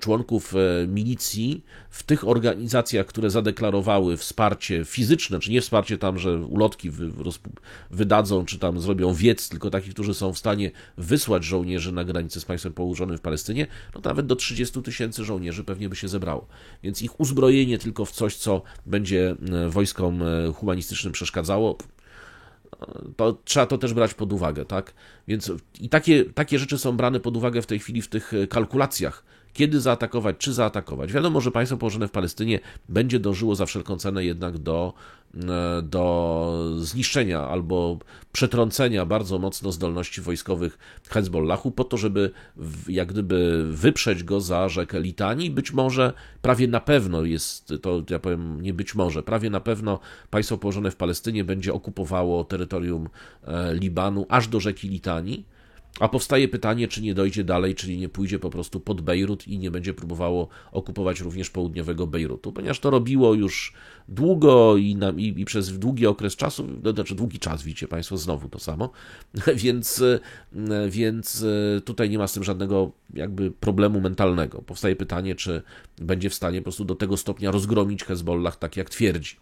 członków milicji w tych organizacjach, które zadeklarowały wsparcie fizyczne, czy nie wsparcie tam, że ulotki wydadzą, czy tam zrobią wiec, tylko takich, którzy są w stanie wysłać żołnierzy na granicę z państwem położonym w Palestynie, no nawet do 30 tysięcy żołnierzy pewnie by się zebrało. Więc ich uzbrojenie tylko w coś, co będzie wojskom humanistycznym przeszkadzało, to trzeba to też brać pod uwagę, tak? Więc i takie rzeczy są brane pod uwagę w tej chwili w tych kalkulacjach. Kiedy zaatakować, czy zaatakować. Wiadomo, że państwo położone w Palestynie będzie dążyło za wszelką cenę jednak do zniszczenia albo przetrącenia bardzo mocno zdolności wojskowych Hezbollahu po to, żeby jak gdyby wyprzeć go za rzekę Litanii. Być może, prawie na pewno jest, to ja powiem nie być może, prawie na pewno państwo położone w Palestynie będzie okupowało terytorium Libanu aż do rzeki Litanii. A powstaje pytanie, czy nie dojdzie dalej, czyli nie pójdzie po prostu pod Bejrut i nie będzie próbowało okupować również południowego Bejrutu, ponieważ to robiło już długo i przez długi okres czasu, znaczy długi czas, widzicie Państwo, znowu to samo, więc tutaj nie ma z tym żadnego jakby problemu mentalnego. Powstaje pytanie, czy będzie w stanie po prostu do tego stopnia rozgromić Hezbollah, tak jak twierdzi.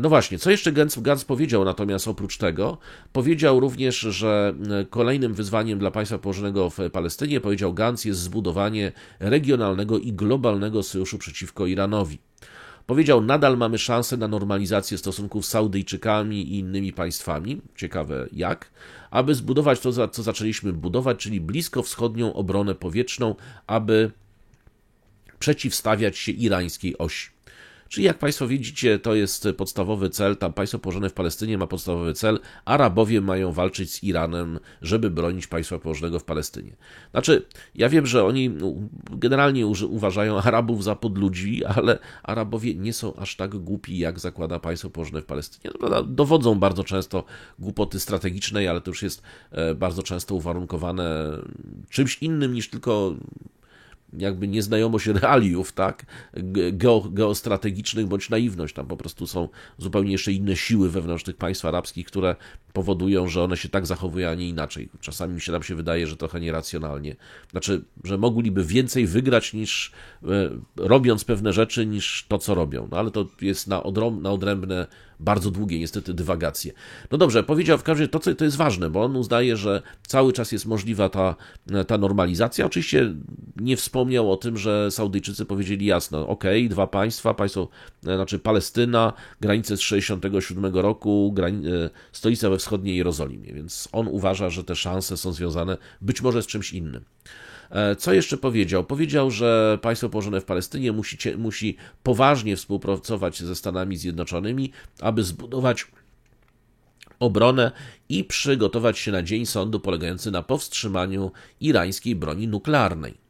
No właśnie, co jeszcze Gantz powiedział natomiast oprócz tego? Powiedział również, że kolejnym wyzwaniem dla państwa położonego w Palestynie, powiedział Gantz, jest zbudowanie regionalnego i globalnego sojuszu przeciwko Iranowi. Powiedział, nadal mamy szansę na normalizację stosunków z Saudyjczykami i innymi państwami, ciekawe jak, aby zbudować to, co zaczęliśmy budować, czyli bliskowschodnią obronę powietrzną, aby przeciwstawiać się irańskiej osi. Czyli jak Państwo widzicie, to jest podstawowy cel, tam państwo położone w Palestynie ma podstawowy cel, Arabowie mają walczyć z Iranem, żeby bronić państwa położonego w Palestynie. Znaczy, ja wiem, że oni generalnie uważają Arabów za podludzi, ale Arabowie nie są aż tak głupi, jak zakłada państwo położone w Palestynie. No, prawda, dowodzą bardzo często głupoty strategicznej, ale to już jest bardzo często uwarunkowane czymś innym niż tylko jakby nieznajomość realiów, tak, geostrategicznych, bądź naiwność. Tam po prostu są zupełnie jeszcze inne siły wewnątrz tych państw arabskich, które powodują, że one się tak zachowują, a nie inaczej. Czasami nam się wydaje, że trochę nieracjonalnie. Znaczy, że mogliby więcej wygrać niż robiąc pewne rzeczy, niż to, co robią. No ale to jest na odrębne, bardzo długie niestety dywagacje. No dobrze, powiedział w każdym razie to jest ważne, bo on uznaje, że cały czas jest możliwa ta normalizacja. Oczywiście nie wspomniał o tym, że Saudyjczycy powiedzieli jasno, okej, dwa państwa, znaczy Palestyna, granice z 1967 roku, stolica we wschodniej Jerozolimie, więc on uważa, że te szanse są związane być może z czymś innym. Co jeszcze powiedział? Powiedział, że państwo położone w Palestynie musi poważnie współpracować ze Stanami Zjednoczonymi, aby zbudować obronę i przygotować się na dzień sądu polegający na powstrzymaniu irańskiej broni nuklearnej.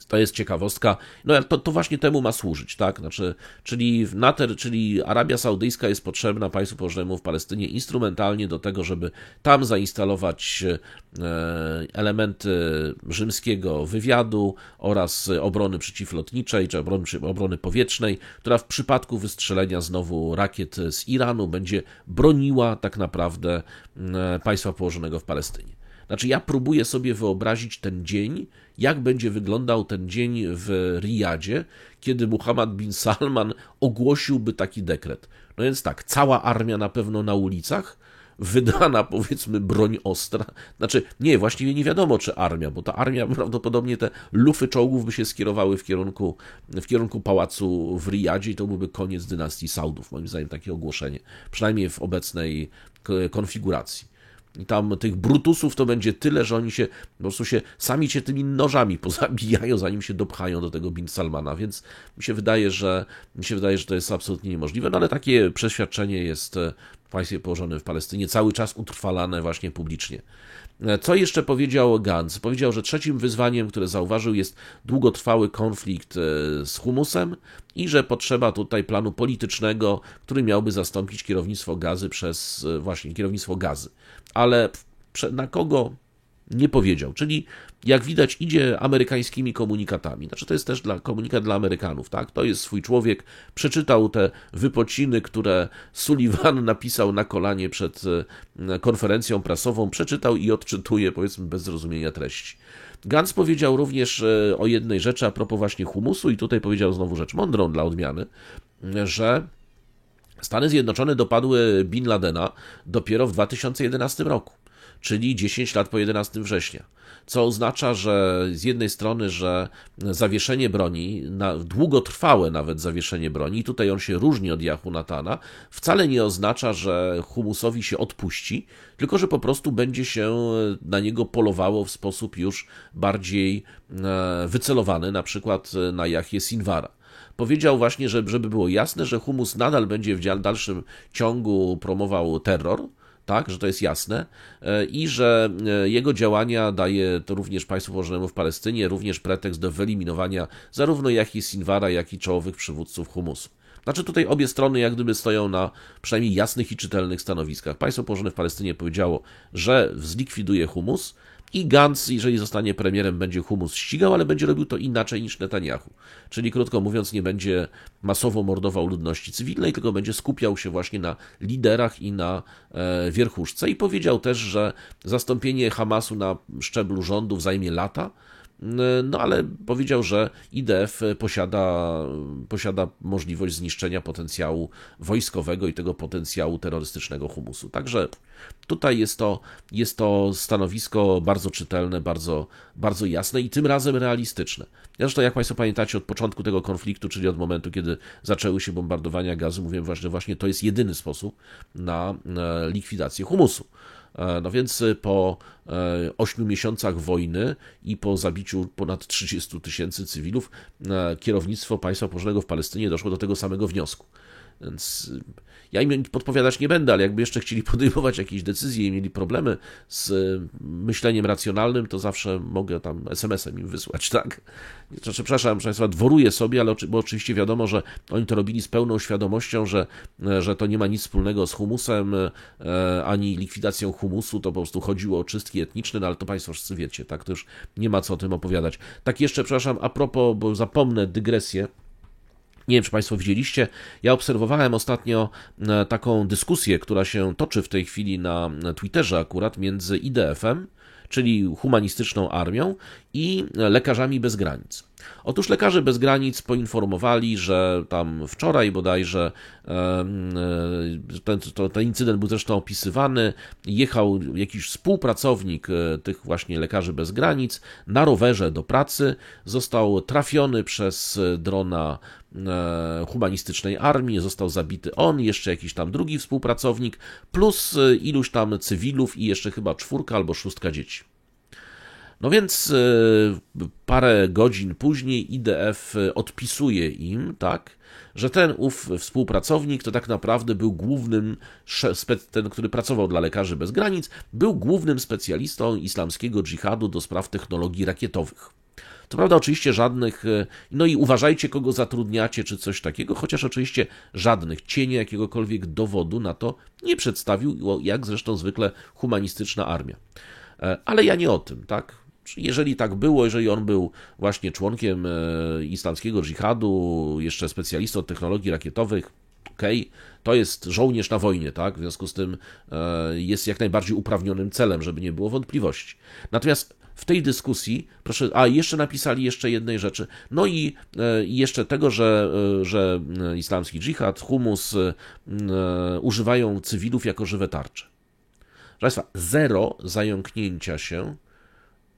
To jest ciekawostka. No to właśnie temu ma służyć, tak? Znaczy, czyli Arabia Saudyjska jest potrzebna państwu położonemu w Palestynie instrumentalnie do tego, żeby tam zainstalować elementy rzymskiego wywiadu oraz obrony przeciwlotniczej, czy obrony powietrznej, która w przypadku wystrzelenia znowu rakiet z Iranu będzie broniła tak naprawdę państwa położonego w Palestynie. Znaczy ja próbuję sobie wyobrazić ten dzień, jak będzie wyglądał ten dzień w Riyadzie, kiedy Muhammad bin Salman ogłosiłby taki dekret. No więc tak, cała armia na pewno na ulicach, wydana, powiedzmy, broń ostra. Znaczy, nie, właściwie nie wiadomo, czy armia, bo ta armia prawdopodobnie te lufy czołgów by się skierowały w kierunku pałacu w Riyadzie i to byłby koniec dynastii Saudów, moim zdaniem takie ogłoszenie, przynajmniej w obecnej konfiguracji. I tam tych brutusów to będzie tyle, że oni się po prostu sami się tymi nożami pozabijają, zanim się dopchają do tego Bin Salmana, więc mi się wydaje, że to jest absolutnie niemożliwe, no ale takie przeświadczenie jest w państwie położonym w Palestynie cały czas utrwalane właśnie publicznie. Co jeszcze powiedział Gantz? Powiedział, że trzecim wyzwaniem, które zauważył, jest długotrwały konflikt z humusem i że potrzeba tutaj planu politycznego, który miałby zastąpić kierownictwo Gazy przez właśnie kierownictwo Gazy. Ale na kogo nie powiedział, czyli jak widać idzie amerykańskimi komunikatami. Znaczy to jest też komunikat dla Amerykanów, tak? To jest swój człowiek, przeczytał te wypociny, które Sullivan napisał na kolanie przed konferencją prasową, przeczytał i odczytuje, powiedzmy, bez zrozumienia treści. Gantz powiedział również o jednej rzeczy a propos właśnie humusu i tutaj powiedział znowu rzecz mądrą dla odmiany, że Stany Zjednoczone dopadły Bin Ladena dopiero w 2011 roku, czyli 10 lat po 11 września, co oznacza, że z jednej strony, że zawieszenie broni, długotrwałe nawet zawieszenie broni, i tutaj on się różni od Yahu Natana, wcale nie oznacza, że humusowi się odpuści, tylko że po prostu będzie się na niego polowało w sposób już bardziej wycelowany, na przykład na Jahję Sinwara. Powiedział właśnie, żeby było jasne, że humus nadal będzie w dalszym ciągu promował terror, tak, że to jest jasne i że jego działania daje to również państwu położonemu w Palestynie również pretekst do wyeliminowania zarówno Jahji Sinwara, jak i czołowych przywódców humusu. Znaczy tutaj obie strony jak gdyby stoją na przynajmniej jasnych i czytelnych stanowiskach. Państwo położone w Palestynie powiedziało, że zlikwiduje humus i Gantz, jeżeli zostanie premierem, będzie humus ścigał, ale będzie robił to inaczej niż Netanyahu. Czyli krótko mówiąc, nie będzie masowo mordował ludności cywilnej, tylko będzie skupiał się właśnie na liderach i na wierchuszce. I powiedział też, że zastąpienie Hamasu na szczeblu rządów zajmie lata, no ale powiedział, że IDF posiada możliwość zniszczenia potencjału wojskowego i tego potencjału terrorystycznego humusu. Także tutaj jest to stanowisko bardzo czytelne, bardzo, bardzo jasne i tym razem realistyczne. Zresztą, jak Państwo pamiętacie, od początku tego konfliktu, czyli od momentu, kiedy zaczęły się bombardowania gazy, mówiłem, że właśnie to jest jedyny sposób na likwidację humusu. No więc po 8 miesiącach wojny i po zabiciu ponad 30 000 cywilów kierownictwo państwa położonego w Palestynie doszło do tego samego wniosku. Więc ja im podpowiadać nie będę, ale jakby jeszcze chcieli podejmować jakieś decyzje i mieli problemy z myśleniem racjonalnym, to zawsze mogę tam SMS-em im wysłać, tak? Przepraszam, proszę Państwa, dworuję sobie, bo oczywiście wiadomo, że oni to robili z pełną świadomością, że to nie ma nic wspólnego z humusem, ani likwidacją humusu, to po prostu chodziło o czystki etniczne, no ale to Państwo wszyscy wiecie, tak? To już nie ma co o tym opowiadać. Tak jeszcze, przepraszam, a propos, bo zapomnę dygresję. Nie wiem, czy Państwo widzieliście, ja obserwowałem ostatnio taką dyskusję, która się toczy w tej chwili na Twitterze akurat między IDF-em, czyli humanistyczną armią, i Lekarzami Bez Granic. Otóż Lekarze Bez Granic poinformowali, że tam wczoraj bodajże ten incydent był zresztą opisywany, jechał jakiś współpracownik tych właśnie Lekarzy Bez Granic na rowerze do pracy, został trafiony przez drona humanistycznej armii, został zabity on, jeszcze jakiś tam drugi współpracownik, plus iluś tam cywilów i jeszcze chyba 4 albo 6 dzieci. No więc parę godzin później IDF odpisuje im, tak, że ten współpracownik to tak naprawdę był głównym, ten, który pracował dla Lekarzy Bez Granic, był głównym specjalistą islamskiego dżihadu do spraw technologii rakietowych. Co prawda oczywiście żadnych, no i uważajcie kogo zatrudniacie czy coś takiego, chociaż oczywiście żadnych cienia jakiegokolwiek dowodu na to nie przedstawił, jak zresztą zwykle humanistyczna armia. Ale ja nie o tym, tak? Jeżeli tak było, jeżeli on był właśnie członkiem islamskiego dżihadu, jeszcze specjalistą od technologii rakietowych, okej, to jest żołnierz na wojnie, tak? W związku z tym jest jak najbardziej uprawnionym celem, żeby nie było wątpliwości. Natomiast w tej dyskusji, proszę, jeszcze napisali jeszcze jednej rzeczy, no i jeszcze tego, że islamski dżihad, humus używają cywilów jako żywe tarcze. Państwa, zero zająknięcia się,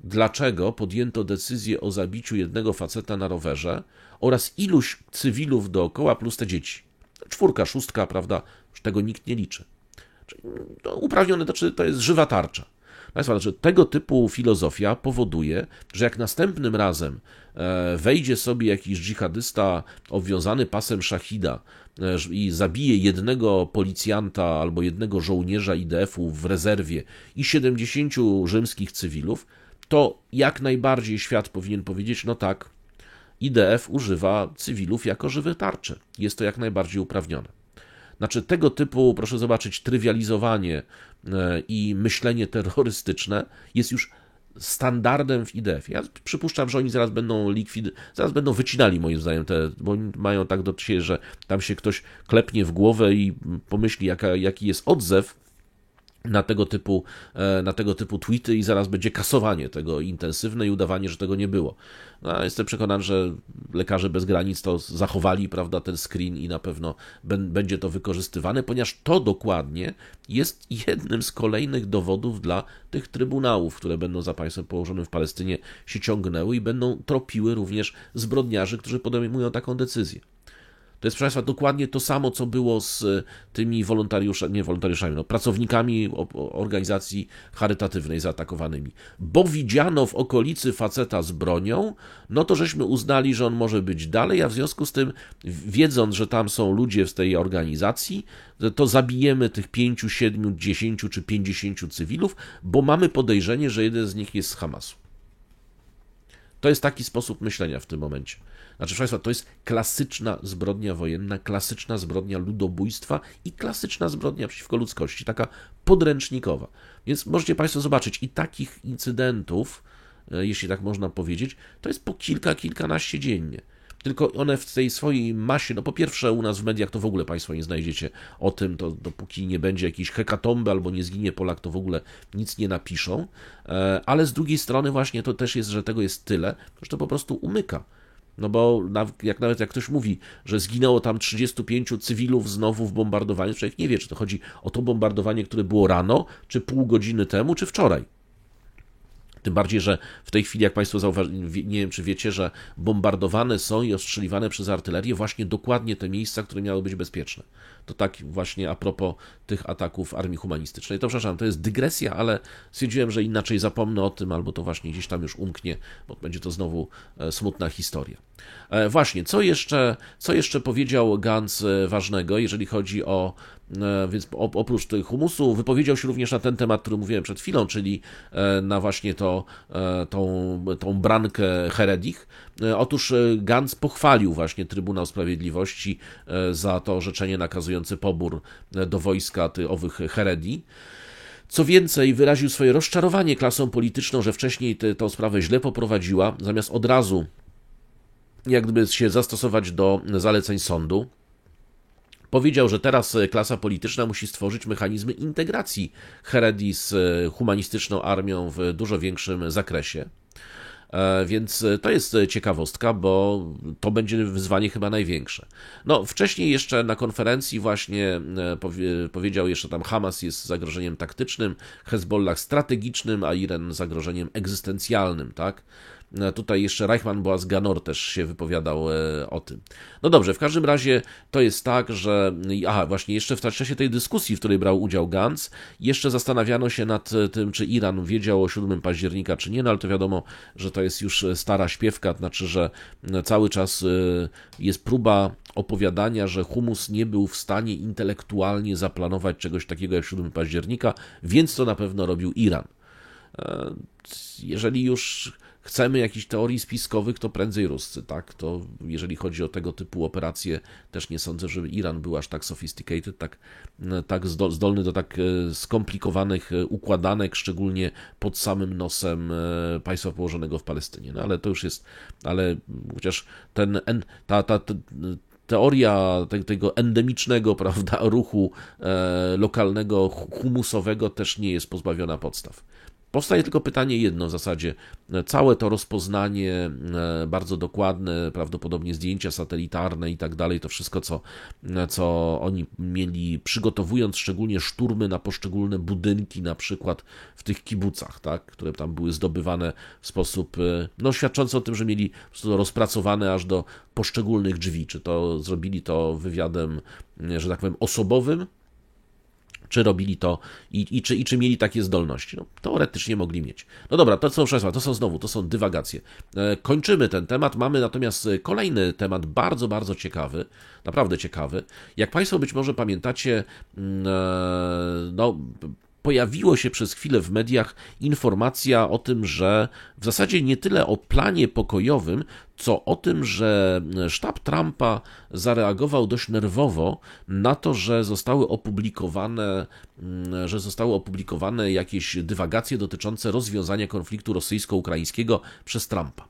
dlaczego podjęto decyzję o zabiciu jednego faceta na rowerze oraz iluś cywilów dookoła plus te dzieci. 4, 6, prawda? Już tego nikt nie liczy. To uprawnione, to jest żywa tarcza. Państwa, tego typu filozofia powoduje, że jak następnym razem wejdzie sobie jakiś dżihadysta obwiązany pasem szachida i zabije jednego policjanta albo jednego żołnierza IDF-u w rezerwie i 70 rzymskich cywilów, to jak najbardziej świat powinien powiedzieć, no tak, IDF używa cywilów jako żywe tarcze. Jest to jak najbardziej uprawnione. Znaczy tego typu, proszę zobaczyć, trywializowanie i myślenie terrorystyczne jest już standardem w IDF. Ja przypuszczam, że oni zaraz będą wycinali, moim zdaniem, bo mają tak do siebie, że tam się ktoś klepnie w głowę i pomyśli, jaki jest odzew na tego typu tweety i zaraz będzie kasowanie tego intensywne i udawanie, że tego nie było. No, jestem przekonany, że Lekarze Bez Granic to zachowali, prawda, ten screen i na pewno będzie to wykorzystywane, ponieważ to dokładnie jest jednym z kolejnych dowodów dla tych trybunałów, które będą za państwem położonym w Palestynie się ciągnęły i będą tropiły również zbrodniarzy, którzy podejmują taką decyzję. To jest, proszę Państwa, dokładnie to samo, co było z tymi pracownikami organizacji charytatywnej zaatakowanymi. Bo widziano w okolicy faceta z bronią, no to żeśmy uznali, że on może być dalej, a w związku z tym, wiedząc, że tam są ludzie z tej organizacji, to zabijemy tych 5, 7, 10 czy 50 cywilów, bo mamy podejrzenie, że jeden z nich jest z Hamasu. To jest taki sposób myślenia w tym momencie. Znaczy, proszę Państwa, to jest klasyczna zbrodnia wojenna, klasyczna zbrodnia ludobójstwa i klasyczna zbrodnia przeciwko ludzkości, taka podręcznikowa. Więc możecie Państwo zobaczyć i takich incydentów, jeśli tak można powiedzieć, to jest po kilkanaście dziennie. Tylko one w tej swojej masie, no po pierwsze u nas w mediach to w ogóle Państwo nie znajdziecie o tym, to dopóki nie będzie jakiejś hekatomby albo nie zginie Polak, to w ogóle nic nie napiszą, ale z drugiej strony właśnie to też jest, że tego jest tyle, że to po prostu umyka. No bo nawet jak ktoś mówi, że zginęło tam 35 cywilów znowu w bombardowaniu, człowiek nie wie, czy to chodzi o to bombardowanie, które było rano, czy pół godziny temu, czy wczoraj. Tym bardziej, że w tej chwili, jak Państwo zauważyli, nie wiem, czy wiecie, że bombardowane są i ostrzeliwane przez artylerię właśnie dokładnie te miejsca, które miały być bezpieczne. To tak właśnie a propos tych ataków Armii Humanistycznej. To przepraszam, to jest dygresja, ale stwierdziłem, że inaczej zapomnę o tym, albo to właśnie gdzieś tam już umknie, bo będzie to znowu smutna historia. Właśnie, co jeszcze powiedział Gantz ważnego, jeżeli chodzi więc oprócz tych humusu, wypowiedział się również na ten temat, który mówiłem przed chwilą, czyli na właśnie tą brankę Heredich. Otóż Gantz pochwalił właśnie Trybunał Sprawiedliwości za to orzeczenie nakazujące pobór do wojska owych Heredi. Co więcej, wyraził swoje rozczarowanie klasą polityczną, że wcześniej tę sprawę źle poprowadziła, zamiast od razu jak gdyby się zastosować do zaleceń sądu. Powiedział, że teraz klasa polityczna musi stworzyć mechanizmy integracji Heredi z humanistyczną armią w dużo większym zakresie. Więc to jest ciekawostka, bo to będzie wyzwanie chyba największe. No, wcześniej jeszcze na konferencji właśnie powiedział jeszcze tam Hamas jest zagrożeniem taktycznym, Hezbollah strategicznym, a Iran zagrożeniem egzystencjalnym, tak? Tutaj jeszcze Reichman Boaz Ganor też się wypowiadał o tym. No dobrze, w każdym razie to jest tak, że właśnie jeszcze w czasie tej dyskusji, w której brał udział Gantz, jeszcze zastanawiano się nad tym, czy Iran wiedział o 7 października, czy nie, no ale to wiadomo, że to jest już stara śpiewka, znaczy, że cały czas jest próba opowiadania, że Humus nie był w stanie intelektualnie zaplanować czegoś takiego jak 7 października, więc to na pewno robił Iran. Jeżeli już chcemy jakichś teorii spiskowych, to prędzej Ruscy, tak? To jeżeli chodzi o tego typu operacje, też nie sądzę, żeby Iran był aż tak sophisticated, tak zdolny do tak skomplikowanych układanek, szczególnie pod samym nosem państwa położonego w Palestynie. No ale to już jest, ale chociaż ta teoria tego endemicznego, prawda, ruchu lokalnego, humusowego też nie jest pozbawiona podstaw. Powstaje tylko pytanie jedno w zasadzie. Całe to rozpoznanie bardzo dokładne, prawdopodobnie zdjęcia satelitarne i tak dalej, to wszystko, co oni mieli przygotowując szczególnie szturmy na poszczególne budynki, na przykład w tych kibucach, tak, które tam były zdobywane w sposób świadczący o tym, że mieli rozpracowane aż do poszczególnych drzwi. Czy to zrobili to wywiadem, że tak powiem, osobowym, czy robili to i czy mieli takie zdolności. No, teoretycznie mogli mieć. No dobra, to są dywagacje. Kończymy ten temat, mamy natomiast kolejny temat bardzo, bardzo ciekawy, naprawdę ciekawy. Jak Państwo być może pamiętacie, pojawiło się przez chwilę w mediach informacja o tym, że w zasadzie nie tyle o planie pokojowym, co o tym, że sztab Trumpa zareagował dość nerwowo na to, że zostały opublikowane jakieś dywagacje dotyczące rozwiązania konfliktu rosyjsko-ukraińskiego przez Trumpa.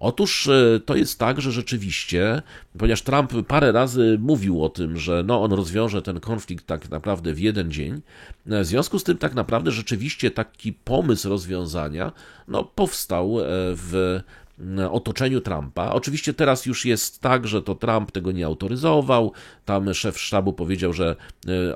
Otóż to jest tak, że rzeczywiście, ponieważ Trump parę razy mówił o tym, że on rozwiąże ten konflikt tak naprawdę w jeden dzień, w związku z tym tak naprawdę rzeczywiście taki pomysł rozwiązania powstał w otoczeniu Trumpa. Oczywiście teraz już jest tak, że to Trump tego nie autoryzował. Tam szef sztabu powiedział, że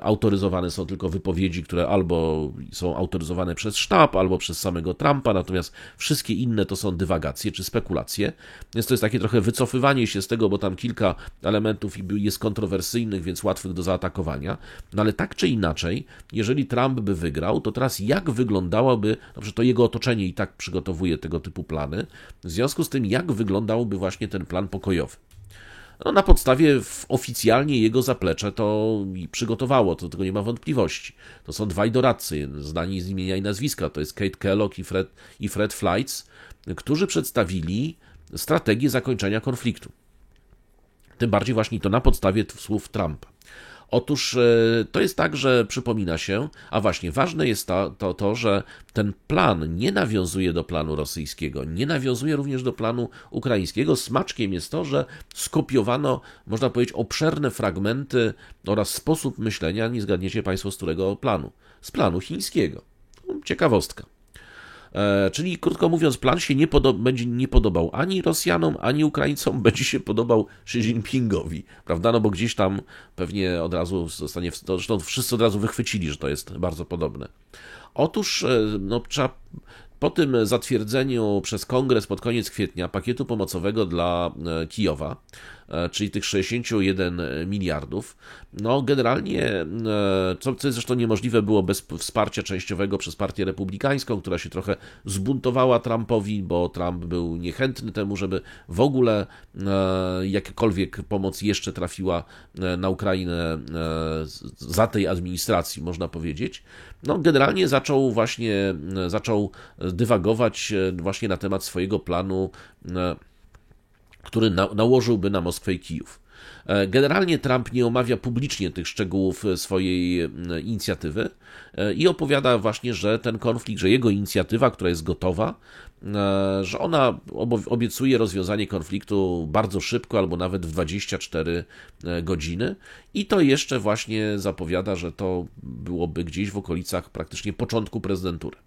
autoryzowane są tylko wypowiedzi, które albo są autoryzowane przez sztab, albo przez samego Trumpa, natomiast wszystkie inne to są dywagacje czy spekulacje. Więc to jest takie trochę wycofywanie się z tego, bo tam kilka elementów jest kontrowersyjnych, więc łatwych do zaatakowania. No ale tak czy inaczej, jeżeli Trump by wygrał, to teraz jak wyglądałoby, że to jego otoczenie i tak przygotowuje tego typu plany, w związku z tym, jak wyglądałby właśnie ten plan pokojowy. Na podstawie oficjalnie jego zaplecze to przygotowało, to tego nie ma wątpliwości. To są dwaj doradcy, znani z imienia i nazwiska, to jest Kate Kellogg i Fred Fleitz, którzy przedstawili strategię zakończenia konfliktu. Tym bardziej właśnie to na podstawie słów Trumpa. Otóż to jest tak, że przypomina się, a właśnie ważne jest to, że ten plan nie nawiązuje do planu rosyjskiego, nie nawiązuje również do planu ukraińskiego. Smaczkiem jest to, że skopiowano, można powiedzieć, obszerne fragmenty oraz sposób myślenia, nie zgadniecie Państwo z którego planu? Z planu chińskiego. Ciekawostka. Czyli krótko mówiąc, plan się będzie nie podobał ani Rosjanom, ani Ukraińcom, będzie się podobał Xi Jinpingowi, prawda? Bo gdzieś tam pewnie od razu zostanie, zresztą wszyscy od razu wychwycili, że to jest bardzo podobne. Otóż trzeba po tym zatwierdzeniu przez Kongres pod koniec kwietnia pakietu pomocowego dla Kijowa, czyli tych 61 miliardów, generalnie, co jest zresztą niemożliwe było bez wsparcia częściowego przez Partię Republikańską, która się trochę zbuntowała Trumpowi, bo Trump był niechętny temu, żeby w ogóle jakakolwiek pomoc jeszcze trafiła na Ukrainę za tej administracji, można powiedzieć. Generalnie zaczął dywagować właśnie na temat swojego planu, który nałożyłby na Moskwę i Kijów. Generalnie Trump nie omawia publicznie tych szczegółów swojej inicjatywy i opowiada właśnie, że ten konflikt, że jego inicjatywa, która jest gotowa, że ona obiecuje rozwiązanie konfliktu bardzo szybko albo nawet w 24 godziny i to jeszcze właśnie zapowiada, że to byłoby gdzieś w okolicach praktycznie początku prezydentury.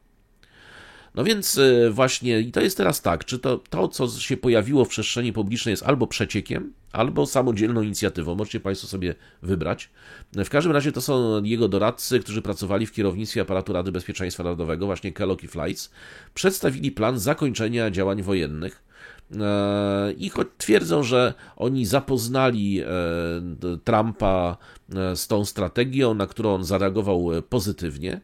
No więc właśnie, i to jest teraz tak, czy to, co się pojawiło w przestrzeni publicznej jest albo przeciekiem, albo samodzielną inicjatywą, możecie Państwo sobie wybrać. W każdym razie to są jego doradcy, którzy pracowali w kierownictwie aparatu Rady Bezpieczeństwa Narodowego, właśnie Kellogg i Fleitz, przedstawili plan zakończenia działań wojennych. I choć twierdzą, że oni zapoznali Trumpa z tą strategią, na którą on zareagował pozytywnie,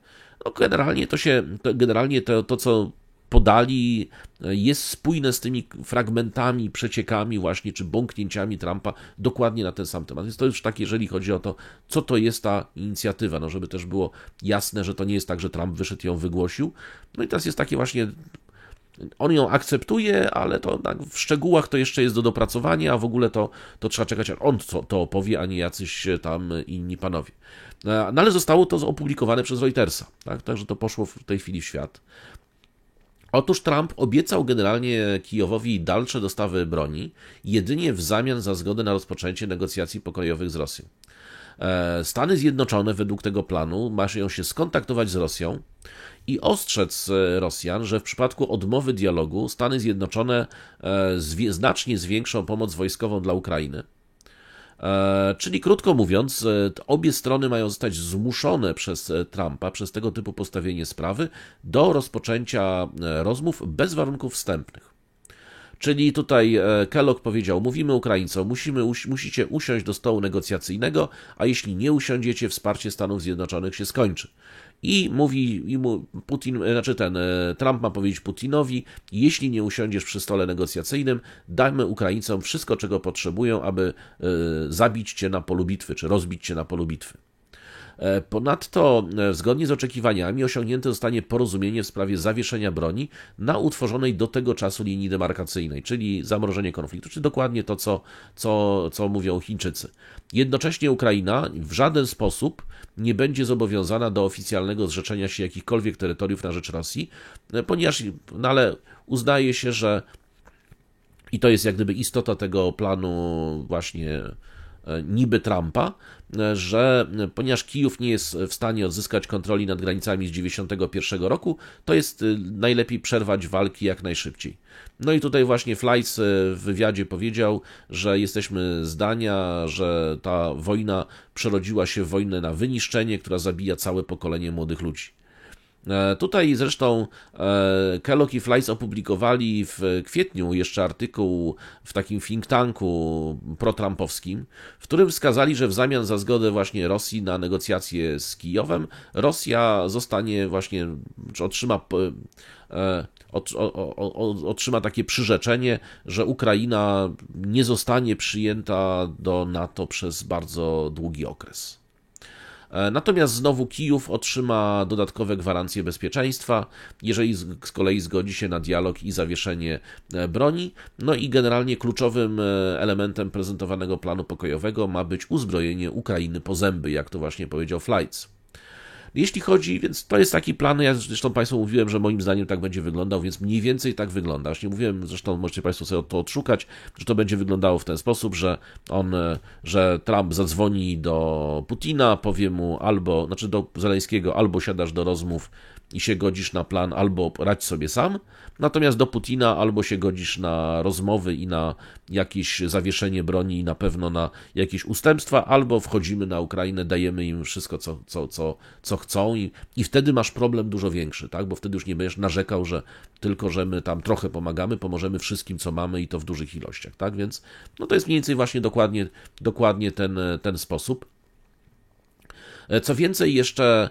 generalnie to, co podali, jest spójne z tymi fragmentami, przeciekami właśnie, czy bąknięciami Trumpa dokładnie na ten sam temat. Więc to już tak, jeżeli chodzi o to, co to jest ta inicjatywa, żeby też było jasne, że to nie jest tak, że Trump wyszedł i ją wygłosił. No i teraz jest takie właśnie, on ją akceptuje, ale to w szczegółach to jeszcze jest do dopracowania, a w ogóle to trzeba czekać, aż on to opowie, a nie jacyś tam inni panowie. No ale zostało to opublikowane przez Reutersa, tak? Także to poszło w tej chwili w świat. Otóż Trump obiecał generalnie Kijowowi dalsze dostawy broni, jedynie w zamian za zgodę na rozpoczęcie negocjacji pokojowych z Rosją. Stany Zjednoczone według tego planu mają się skontaktować z Rosją i ostrzec Rosjan, że w przypadku odmowy dialogu Stany Zjednoczone znacznie zwiększą pomoc wojskową dla Ukrainy. Czyli krótko mówiąc, obie strony mają zostać zmuszone przez Trumpa, przez tego typu postawienie sprawy, do rozpoczęcia rozmów bez warunków wstępnych. Czyli tutaj Kellogg powiedział, mówimy Ukraińcom, musicie usiąść do stołu negocjacyjnego, a jeśli nie usiądziecie, wsparcie Stanów Zjednoczonych się skończy. I Trump ma powiedzieć Putinowi, jeśli nie usiądziesz przy stole negocjacyjnym, dajmy Ukraińcom wszystko, czego potrzebują, aby zabić cię na polu bitwy, czy rozbić cię na polu bitwy. Ponadto, zgodnie z oczekiwaniami, osiągnięte zostanie porozumienie w sprawie zawieszenia broni na utworzonej do tego czasu linii demarkacyjnej, czyli zamrożenie konfliktu, czyli dokładnie to, co mówią Chińczycy. Jednocześnie Ukraina w żaden sposób nie będzie zobowiązana do oficjalnego zrzeczenia się jakichkolwiek terytoriów na rzecz Rosji, ponieważ ale uznaje się, że i to jest jak gdyby istota tego planu właśnie niby Trumpa, że ponieważ Kijów nie jest w stanie odzyskać kontroli nad granicami z 1991 roku, to jest najlepiej przerwać walki jak najszybciej. No i tutaj właśnie Fleitz w wywiadzie powiedział, że jesteśmy zdania, że ta wojna przerodziła się w wojnę na wyniszczenie, która zabija całe pokolenie młodych ludzi. Tutaj zresztą Kellogg i Fleitz opublikowali w kwietniu jeszcze artykuł w takim think tanku protrampowskim, w którym wskazali, że w zamian za zgodę właśnie Rosji na negocjacje z Kijowem, Rosja zostanie właśnie, czy otrzyma takie przyrzeczenie, że Ukraina nie zostanie przyjęta do NATO przez bardzo długi okres. Natomiast znowu Kijów otrzyma dodatkowe gwarancje bezpieczeństwa, jeżeli z kolei zgodzi się na dialog i zawieszenie broni. No i generalnie kluczowym elementem prezentowanego planu pokojowego ma być uzbrojenie Ukrainy po zęby, jak to właśnie powiedział Fleitz. Jeśli chodzi, więc to jest taki plan, ja zresztą Państwu mówiłem, że moim zdaniem tak będzie wyglądał, więc mniej więcej tak wygląda. Już nie mówiłem, zresztą możecie Państwo sobie to odszukać, że to będzie wyglądało w ten sposób, że Trump zadzwoni do Putina, powie mu do Zeleńskiego, albo siadasz do rozmów i się godzisz na plan, albo radź sobie sam, natomiast do Putina albo się godzisz na rozmowy i na jakieś zawieszenie broni i na pewno na jakieś ustępstwa, albo wchodzimy na Ukrainę, dajemy im wszystko, co chcą i wtedy masz problem dużo większy, tak? Bo wtedy już nie będziesz narzekał, że my tam trochę pomagamy, pomożemy wszystkim, co mamy i to w dużych ilościach, tak? Więc no to jest mniej więcej właśnie dokładnie ten sposób. Co więcej jeszcze,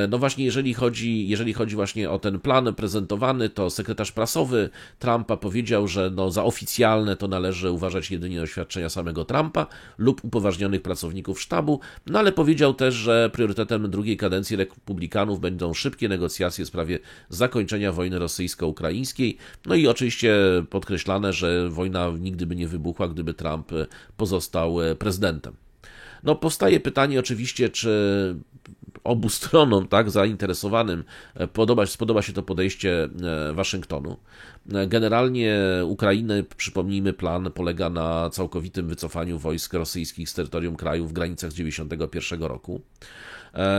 no właśnie jeżeli chodzi właśnie o ten plan prezentowany, to sekretarz prasowy Trumpa powiedział, że no za oficjalne to należy uważać jedynie oświadczenia samego Trumpa lub upoważnionych pracowników sztabu, no ale powiedział też, że priorytetem drugiej kadencji republikanów będą szybkie negocjacje w sprawie zakończenia wojny rosyjsko-ukraińskiej, no i oczywiście podkreślane, że wojna nigdy by nie wybuchła, gdyby Trump pozostał prezydentem. No powstaje pytanie oczywiście, czy obu stronom, tak, zainteresowanym spodoba się to podejście Waszyngtonu. Generalnie Ukrainy, przypomnijmy, plan polega na całkowitym wycofaniu wojsk rosyjskich z terytorium kraju w granicach z 1991 roku.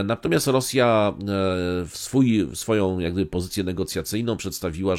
Natomiast Rosja swoją jakby pozycję negocjacyjną przedstawiła,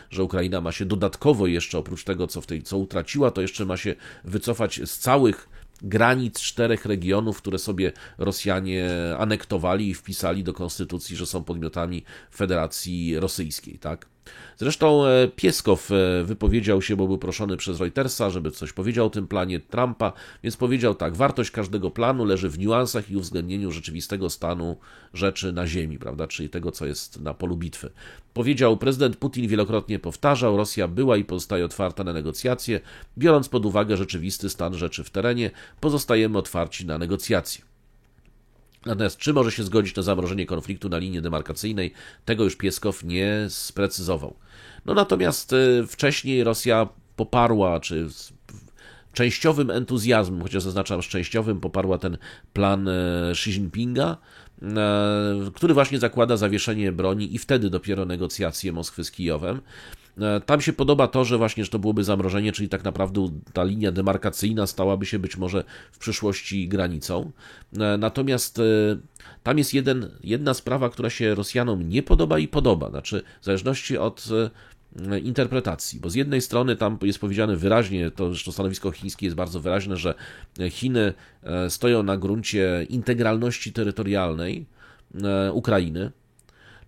że Ukraina ma się dodatkowo jeszcze, oprócz tego, co utraciła, to jeszcze ma się wycofać z całych granic 4 regionów, które sobie Rosjanie anektowali i wpisali do konstytucji, że są podmiotami Federacji Rosyjskiej, tak? Zresztą Pieskow wypowiedział się, bo był proszony przez Reutersa, żeby coś powiedział o tym planie Trumpa, więc powiedział tak: wartość każdego planu leży w niuansach i uwzględnieniu rzeczywistego stanu rzeczy na ziemi, prawda, czyli tego, co jest na polu bitwy. Powiedział, prezydent Putin wielokrotnie powtarzał, Rosja była i pozostaje otwarta na negocjacje, biorąc pod uwagę rzeczywisty stan rzeczy w terenie, pozostajemy otwarci na negocjacje. Natomiast czy może się zgodzić na zamrożenie konfliktu na linii demarkacyjnej, tego już Pieskow nie sprecyzował. No natomiast wcześniej Rosja poparła, czy częściowym entuzjazmem, chociaż zaznaczam częściowym, poparła ten plan Xi Jinpinga, który właśnie zakłada zawieszenie broni i wtedy dopiero negocjacje Moskwy z Kijowem. Tam się podoba to, że właśnie, że to byłoby zamrożenie, czyli tak naprawdę ta linia demarkacyjna stałaby się być może w przyszłości granicą. Natomiast tam jest jedna sprawa, która się Rosjanom nie podoba i podoba, znaczy w zależności od interpretacji, bo z jednej strony tam jest powiedziane wyraźnie, to zresztą stanowisko chińskie jest bardzo wyraźne, że Chiny stoją na gruncie integralności terytorialnej Ukrainy,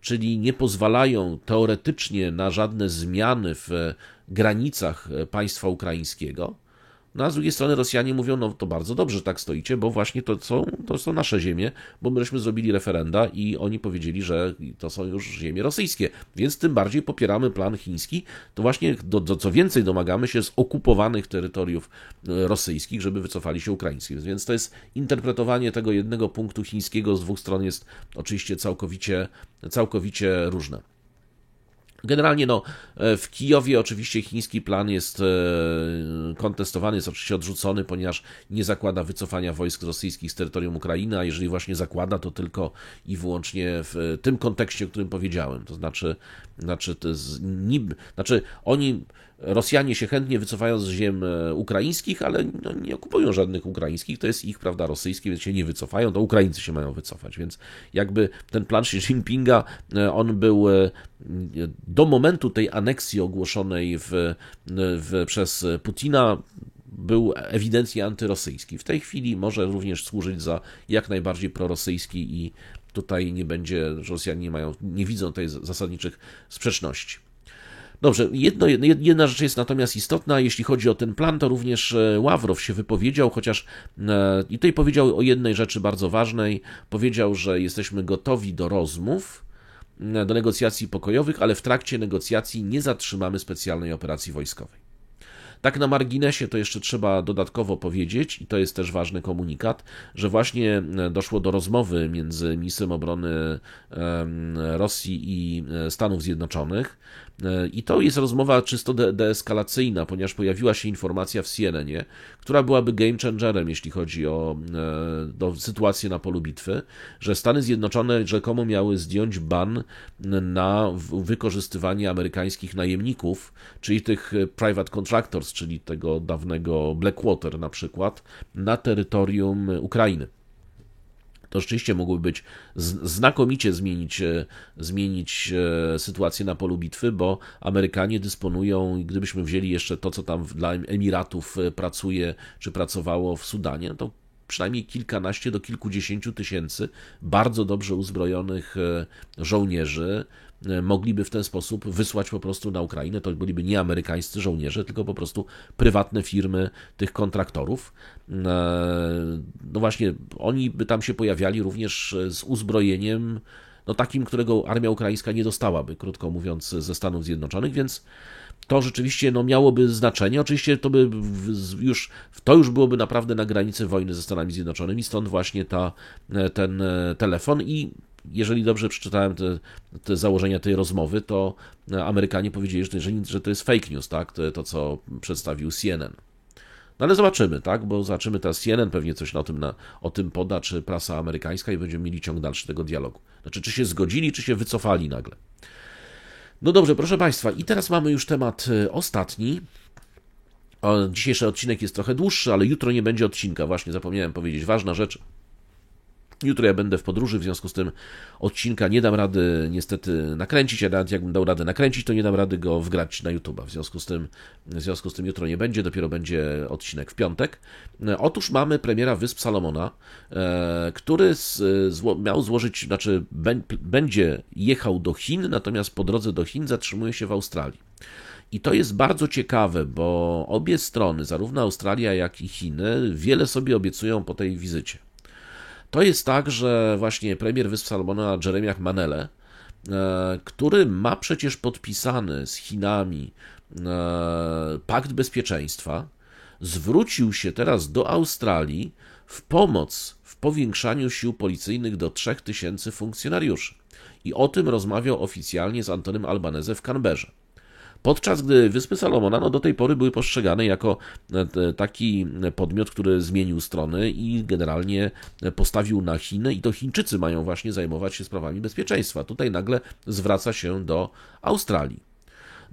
czyli nie pozwalają teoretycznie na żadne zmiany w granicach państwa ukraińskiego. No a z drugiej strony Rosjanie mówią, no to bardzo dobrze, że tak stoicie, bo właśnie to są nasze ziemie, bo myśmy zrobili referenda i oni powiedzieli, że to są już ziemie rosyjskie, więc tym bardziej popieramy plan chiński, to właśnie co więcej domagamy się z okupowanych terytoriów rosyjskich, żeby wycofali się Ukraińcy. Więc to jest interpretowanie tego jednego punktu chińskiego z dwóch stron jest oczywiście całkowicie różne. Generalnie w Kijowie oczywiście chiński plan jest kontestowany, jest oczywiście odrzucony, ponieważ nie zakłada wycofania wojsk rosyjskich z terytorium Ukrainy, a jeżeli właśnie zakłada, to tylko i wyłącznie w tym kontekście, o którym powiedziałem. To znaczy Rosjanie się chętnie wycofają z ziem ukraińskich, ale nie okupują żadnych ukraińskich, to jest ich, prawda, rosyjskie, więc się nie wycofają, to Ukraińcy się mają wycofać, więc jakby ten plan Xi Jinpinga, on był do momentu tej aneksji ogłoszonej przez Putina, był ewidentnie antyrosyjski. W tej chwili może również służyć za jak najbardziej prorosyjski i tutaj nie będzie, że Rosjanie nie widzą tutaj zasadniczych sprzeczności. Dobrze, jedna rzecz jest natomiast istotna, jeśli chodzi o ten plan, to również Ławrow się wypowiedział, chociaż i tutaj powiedział o jednej rzeczy bardzo ważnej, powiedział, że jesteśmy gotowi do rozmów, do negocjacji pokojowych, ale w trakcie negocjacji nie zatrzymamy specjalnej operacji wojskowej. Tak na marginesie to jeszcze trzeba dodatkowo powiedzieć, i to jest też ważny komunikat, że właśnie doszło do rozmowy między ministrem obrony Rosji i Stanów Zjednoczonych. I to jest rozmowa czysto deeskalacyjna, ponieważ pojawiła się informacja w CNN-ie, która byłaby game changerem, jeśli chodzi o sytuację na polu bitwy, że Stany Zjednoczone rzekomo miały zdjąć ban na wykorzystywanie amerykańskich najemników, czyli tych private contractors, czyli tego dawnego Blackwater na przykład, na terytorium To rzeczywiście mogłoby być znakomicie zmienić sytuację na polu bitwy, bo Amerykanie dysponują, gdybyśmy wzięli jeszcze to, co tam dla Emiratów pracuje, czy pracowało w Sudanie, no to przynajmniej kilkanaście do kilkudziesięciu tysięcy bardzo dobrze uzbrojonych żołnierzy mogliby w ten sposób wysłać po prostu na Ukrainę. To byliby nie amerykańscy żołnierze, tylko po prostu prywatne firmy tych kontraktorów. No właśnie, oni by tam się pojawiali również z uzbrojeniem, no takim, którego armia ukraińska nie dostałaby, krótko mówiąc, ze Stanów Zjednoczonych, więc to rzeczywiście miałoby znaczenie. Oczywiście to już byłoby naprawdę na granicy wojny ze Stanami Zjednoczonymi, stąd właśnie ten telefon i jeżeli dobrze przeczytałem te założenia tej rozmowy, to Amerykanie powiedzieli, że to jest fake news, tak? To co przedstawił CNN. No ale zobaczymy, tak? Bo zobaczymy teraz CNN, pewnie coś o tym poda, czy prasa amerykańska i będziemy mieli ciąg dalszy tego dialogu. Znaczy, czy się zgodzili, czy się wycofali nagle. No dobrze, proszę Państwa, i teraz mamy już temat ostatni. Dzisiejszy odcinek jest trochę dłuższy, ale jutro nie będzie odcinka. Właśnie zapomniałem powiedzieć, ważna rzecz. Jutro ja będę w podróży, w związku z tym odcinka nie dam rady niestety nakręcić, a nawet jakbym dał radę nakręcić, to nie dam rady go wgrać na YouTube'a. W związku z tym jutro nie będzie, dopiero będzie odcinek w piątek. Otóż mamy premiera Wysp Salomona, który miał złożyć, będzie jechał do Chin, natomiast po drodze do Chin zatrzymuje się w Australii. I to jest bardzo ciekawe, bo obie strony, zarówno Australia, jak i Chiny, wiele sobie obiecują po tej wizycie. To jest tak, że właśnie premier Wysp Salomona Jeremiah Manele, który ma przecież podpisany z Chinami pakt bezpieczeństwa, zwrócił się teraz do Australii w pomoc w powiększaniu sił policyjnych do 3000 funkcjonariuszy. I o tym rozmawiał oficjalnie z Antonym Albanese w Canberrze. Podczas gdy Wyspy Salomona do tej pory były postrzegane jako taki podmiot, który zmienił strony i generalnie postawił na Chiny i to Chińczycy mają właśnie zajmować się sprawami bezpieczeństwa. Tutaj nagle zwraca się do Australii.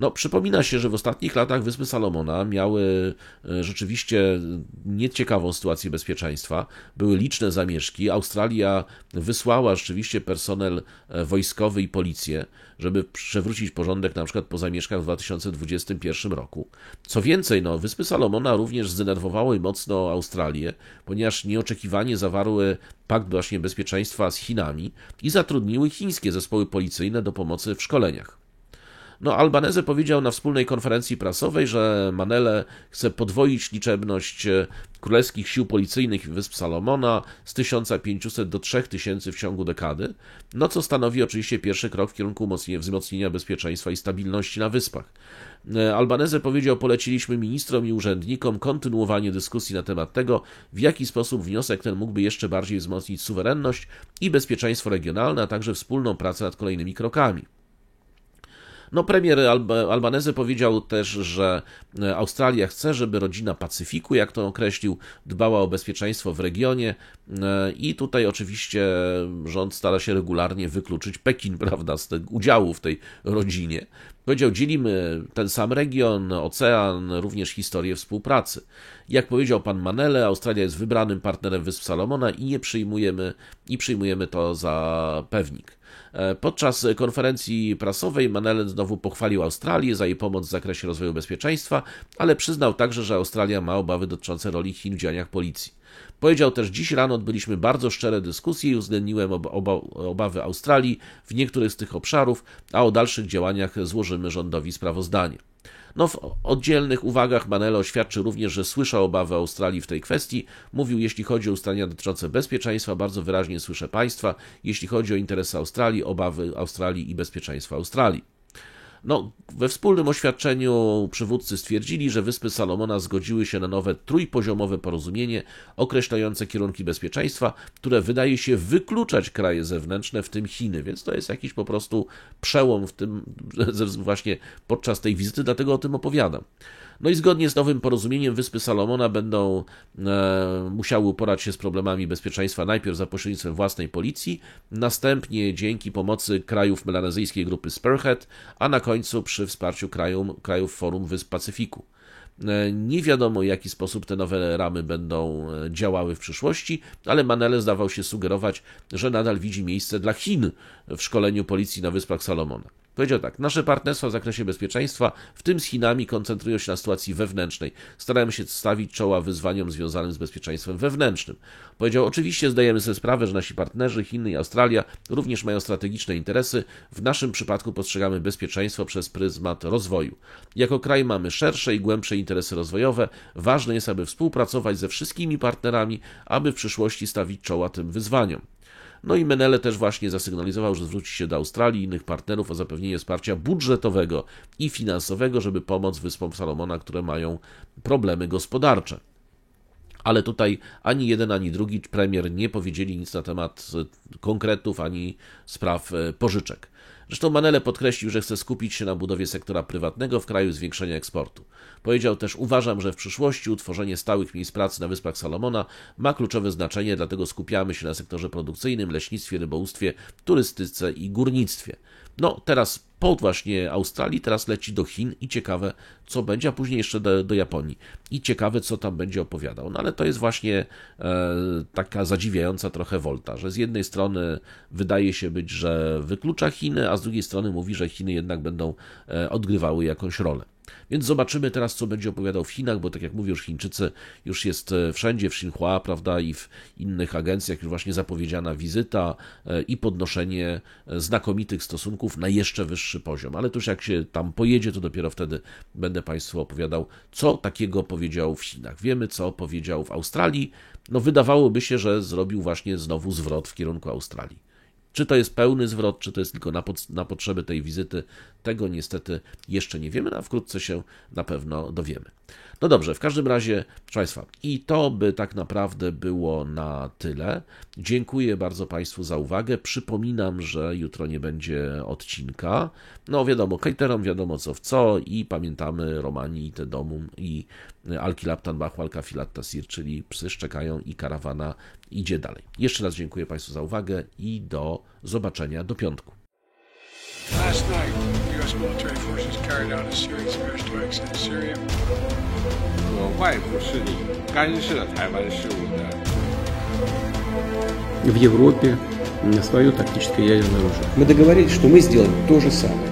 No, przypomina się, że w ostatnich latach Wyspy Salomona miały rzeczywiście nieciekawą sytuację bezpieczeństwa. Były liczne zamieszki. Australia wysłała rzeczywiście personel wojskowy i policję, żeby przywrócić porządek na przykład po zamieszkach w 2021 roku. Co więcej, no, Wyspy Salomona również zdenerwowały mocno Australię, ponieważ nieoczekiwanie zawarły pakt właśnie bezpieczeństwa z Chinami i zatrudniły chińskie zespoły policyjne do pomocy w szkoleniach. No, Albanese powiedział na wspólnej konferencji prasowej, że Manele chce podwoić liczebność królewskich sił policyjnych Wysp Salomona z 1500 do 3000 w ciągu dekady, no co stanowi oczywiście pierwszy krok w kierunku wzmocnienia bezpieczeństwa i stabilności na wyspach. Albanese powiedział, poleciliśmy ministrom i urzędnikom kontynuowanie dyskusji na temat tego, w jaki sposób wniosek ten mógłby jeszcze bardziej wzmocnić suwerenność i bezpieczeństwo regionalne, a także wspólną pracę nad kolejnymi krokami. No, premier Albanese powiedział też, że Australia chce, żeby rodzina Pacyfiku, jak to określił, dbała o bezpieczeństwo w regionie i tutaj oczywiście rząd stara się regularnie wykluczyć Pekin, prawda, z tego udziału w tej rodzinie. Powiedział, dzielimy ten sam region, ocean, również historię współpracy. Jak powiedział pan Manele, Australia jest wybranym partnerem Wysp Salomona i przyjmujemy to za pewnik. Podczas konferencji prasowej Manele znowu pochwalił Australię za jej pomoc w zakresie rozwoju bezpieczeństwa, ale przyznał także, że Australia ma obawy dotyczące roli Chin w działaniach policji. Powiedział też, dziś rano odbyliśmy bardzo szczere dyskusje i uwzględniłem obawy Australii w niektórych z tych obszarów, a o dalszych działaniach złożymy rządowi sprawozdanie. No, w oddzielnych uwagach Manele oświadczył również, że słyszał obawy Australii w tej kwestii. Mówił, jeśli chodzi o ustalenia dotyczące bezpieczeństwa, bardzo wyraźnie słyszę państwa. Jeśli chodzi o interesy Australii, obawy Australii i bezpieczeństwa Australii. No, we wspólnym oświadczeniu przywódcy stwierdzili, że Wyspy Salomona zgodziły się na nowe trójpoziomowe porozumienie określające kierunki bezpieczeństwa, które wydaje się wykluczać kraje zewnętrzne, w tym Chiny, więc to jest jakiś po prostu przełom w tym, właśnie podczas tej wizyty, dlatego o tym opowiadam. No i zgodnie z nowym porozumieniem Wyspy Salomona będą musiały uporać się z problemami bezpieczeństwa najpierw za pośrednictwem własnej policji, następnie dzięki pomocy krajów melanezyjskiej grupy Spearhead, a na końcu przy wsparciu krajów Forum Wysp Pacyfiku. Nie wiadomo, w jaki sposób te nowe ramy będą działały w przyszłości, ale Manele zdawał się sugerować, że nadal widzi miejsce dla Chin w szkoleniu policji na Wyspach Salomona. Powiedział tak, nasze partnerstwa w zakresie bezpieczeństwa, w tym z Chinami, koncentrują się na sytuacji wewnętrznej. Staramy się stawić czoła wyzwaniom związanym z bezpieczeństwem wewnętrznym. Powiedział, oczywiście zdajemy sobie sprawę, że nasi partnerzy, Chiny i Australia, również mają strategiczne interesy. W naszym przypadku postrzegamy bezpieczeństwo przez pryzmat rozwoju. Jako kraj mamy szersze i głębsze interesy rozwojowe. Ważne jest, aby współpracować ze wszystkimi partnerami, aby w przyszłości stawić czoła tym wyzwaniom. No i Manele też właśnie zasygnalizował, że zwróci się do Australii i innych partnerów o zapewnienie wsparcia budżetowego i finansowego, żeby pomóc Wyspom Salomona, które mają problemy gospodarcze. Ale tutaj ani jeden, ani drugi premier nie powiedzieli nic na temat konkretów, ani spraw pożyczek. Zresztą Manele podkreślił, że chce skupić się na budowie sektora prywatnego w kraju i zwiększenia eksportu. Powiedział też, uważam, że w przyszłości utworzenie stałych miejsc pracy na Wyspach Salomona ma kluczowe znaczenie, dlatego skupiamy się na sektorze produkcyjnym, leśnictwie, rybołówstwie, turystyce i górnictwie. No, teraz po właśnie Australii, teraz leci do Chin i ciekawe, co będzie, a później jeszcze do Japonii. I ciekawe, co tam będzie opowiadał. No ale to jest właśnie taka zadziwiająca trochę wolta, że z jednej strony wydaje się być, że wyklucza Chiny, a z drugiej strony mówi, że Chiny jednak będą odgrywały jakąś rolę. Więc zobaczymy teraz, co będzie opowiadał w Chinach, bo tak jak mówię, już Chińczycy, już jest wszędzie, w Xinhua, prawda, i w innych agencjach już właśnie zapowiedziana wizyta i podnoszenie znakomitych stosunków na jeszcze wyższy poziom. Ale tuż jak się tam pojedzie, to dopiero wtedy będę Państwu opowiadał, co takiego powiedział w Chinach. Wiemy, co powiedział w Australii. No wydawałoby się, że zrobił właśnie znowu zwrot w kierunku Australii. Czy to jest pełny zwrot, czy to jest tylko na potrzeby tej wizyty, tego niestety jeszcze nie wiemy, a wkrótce się na pewno dowiemy. No dobrze, w każdym razie, proszę Państwa, i to by tak naprawdę było na tyle. Dziękuję bardzo Państwu za uwagę. Przypominam, że jutro nie będzie odcinka. No wiadomo, kejterom wiadomo co w co i pamiętamy Romani i te domum i Alkilaptan Bahu Alkafilatta Sir, czyli psy szczekają i karawana idzie dalej. Jeszcze raz dziękuję Państwu za uwagę i do zobaczenia do piątku. Last night, military forces carried out a series of airstrikes in Syria. 外部势力干涉台湾事务的。В Европе свое тактическое ядерное оружие. Мы договорились, что мы сделаем то же самое.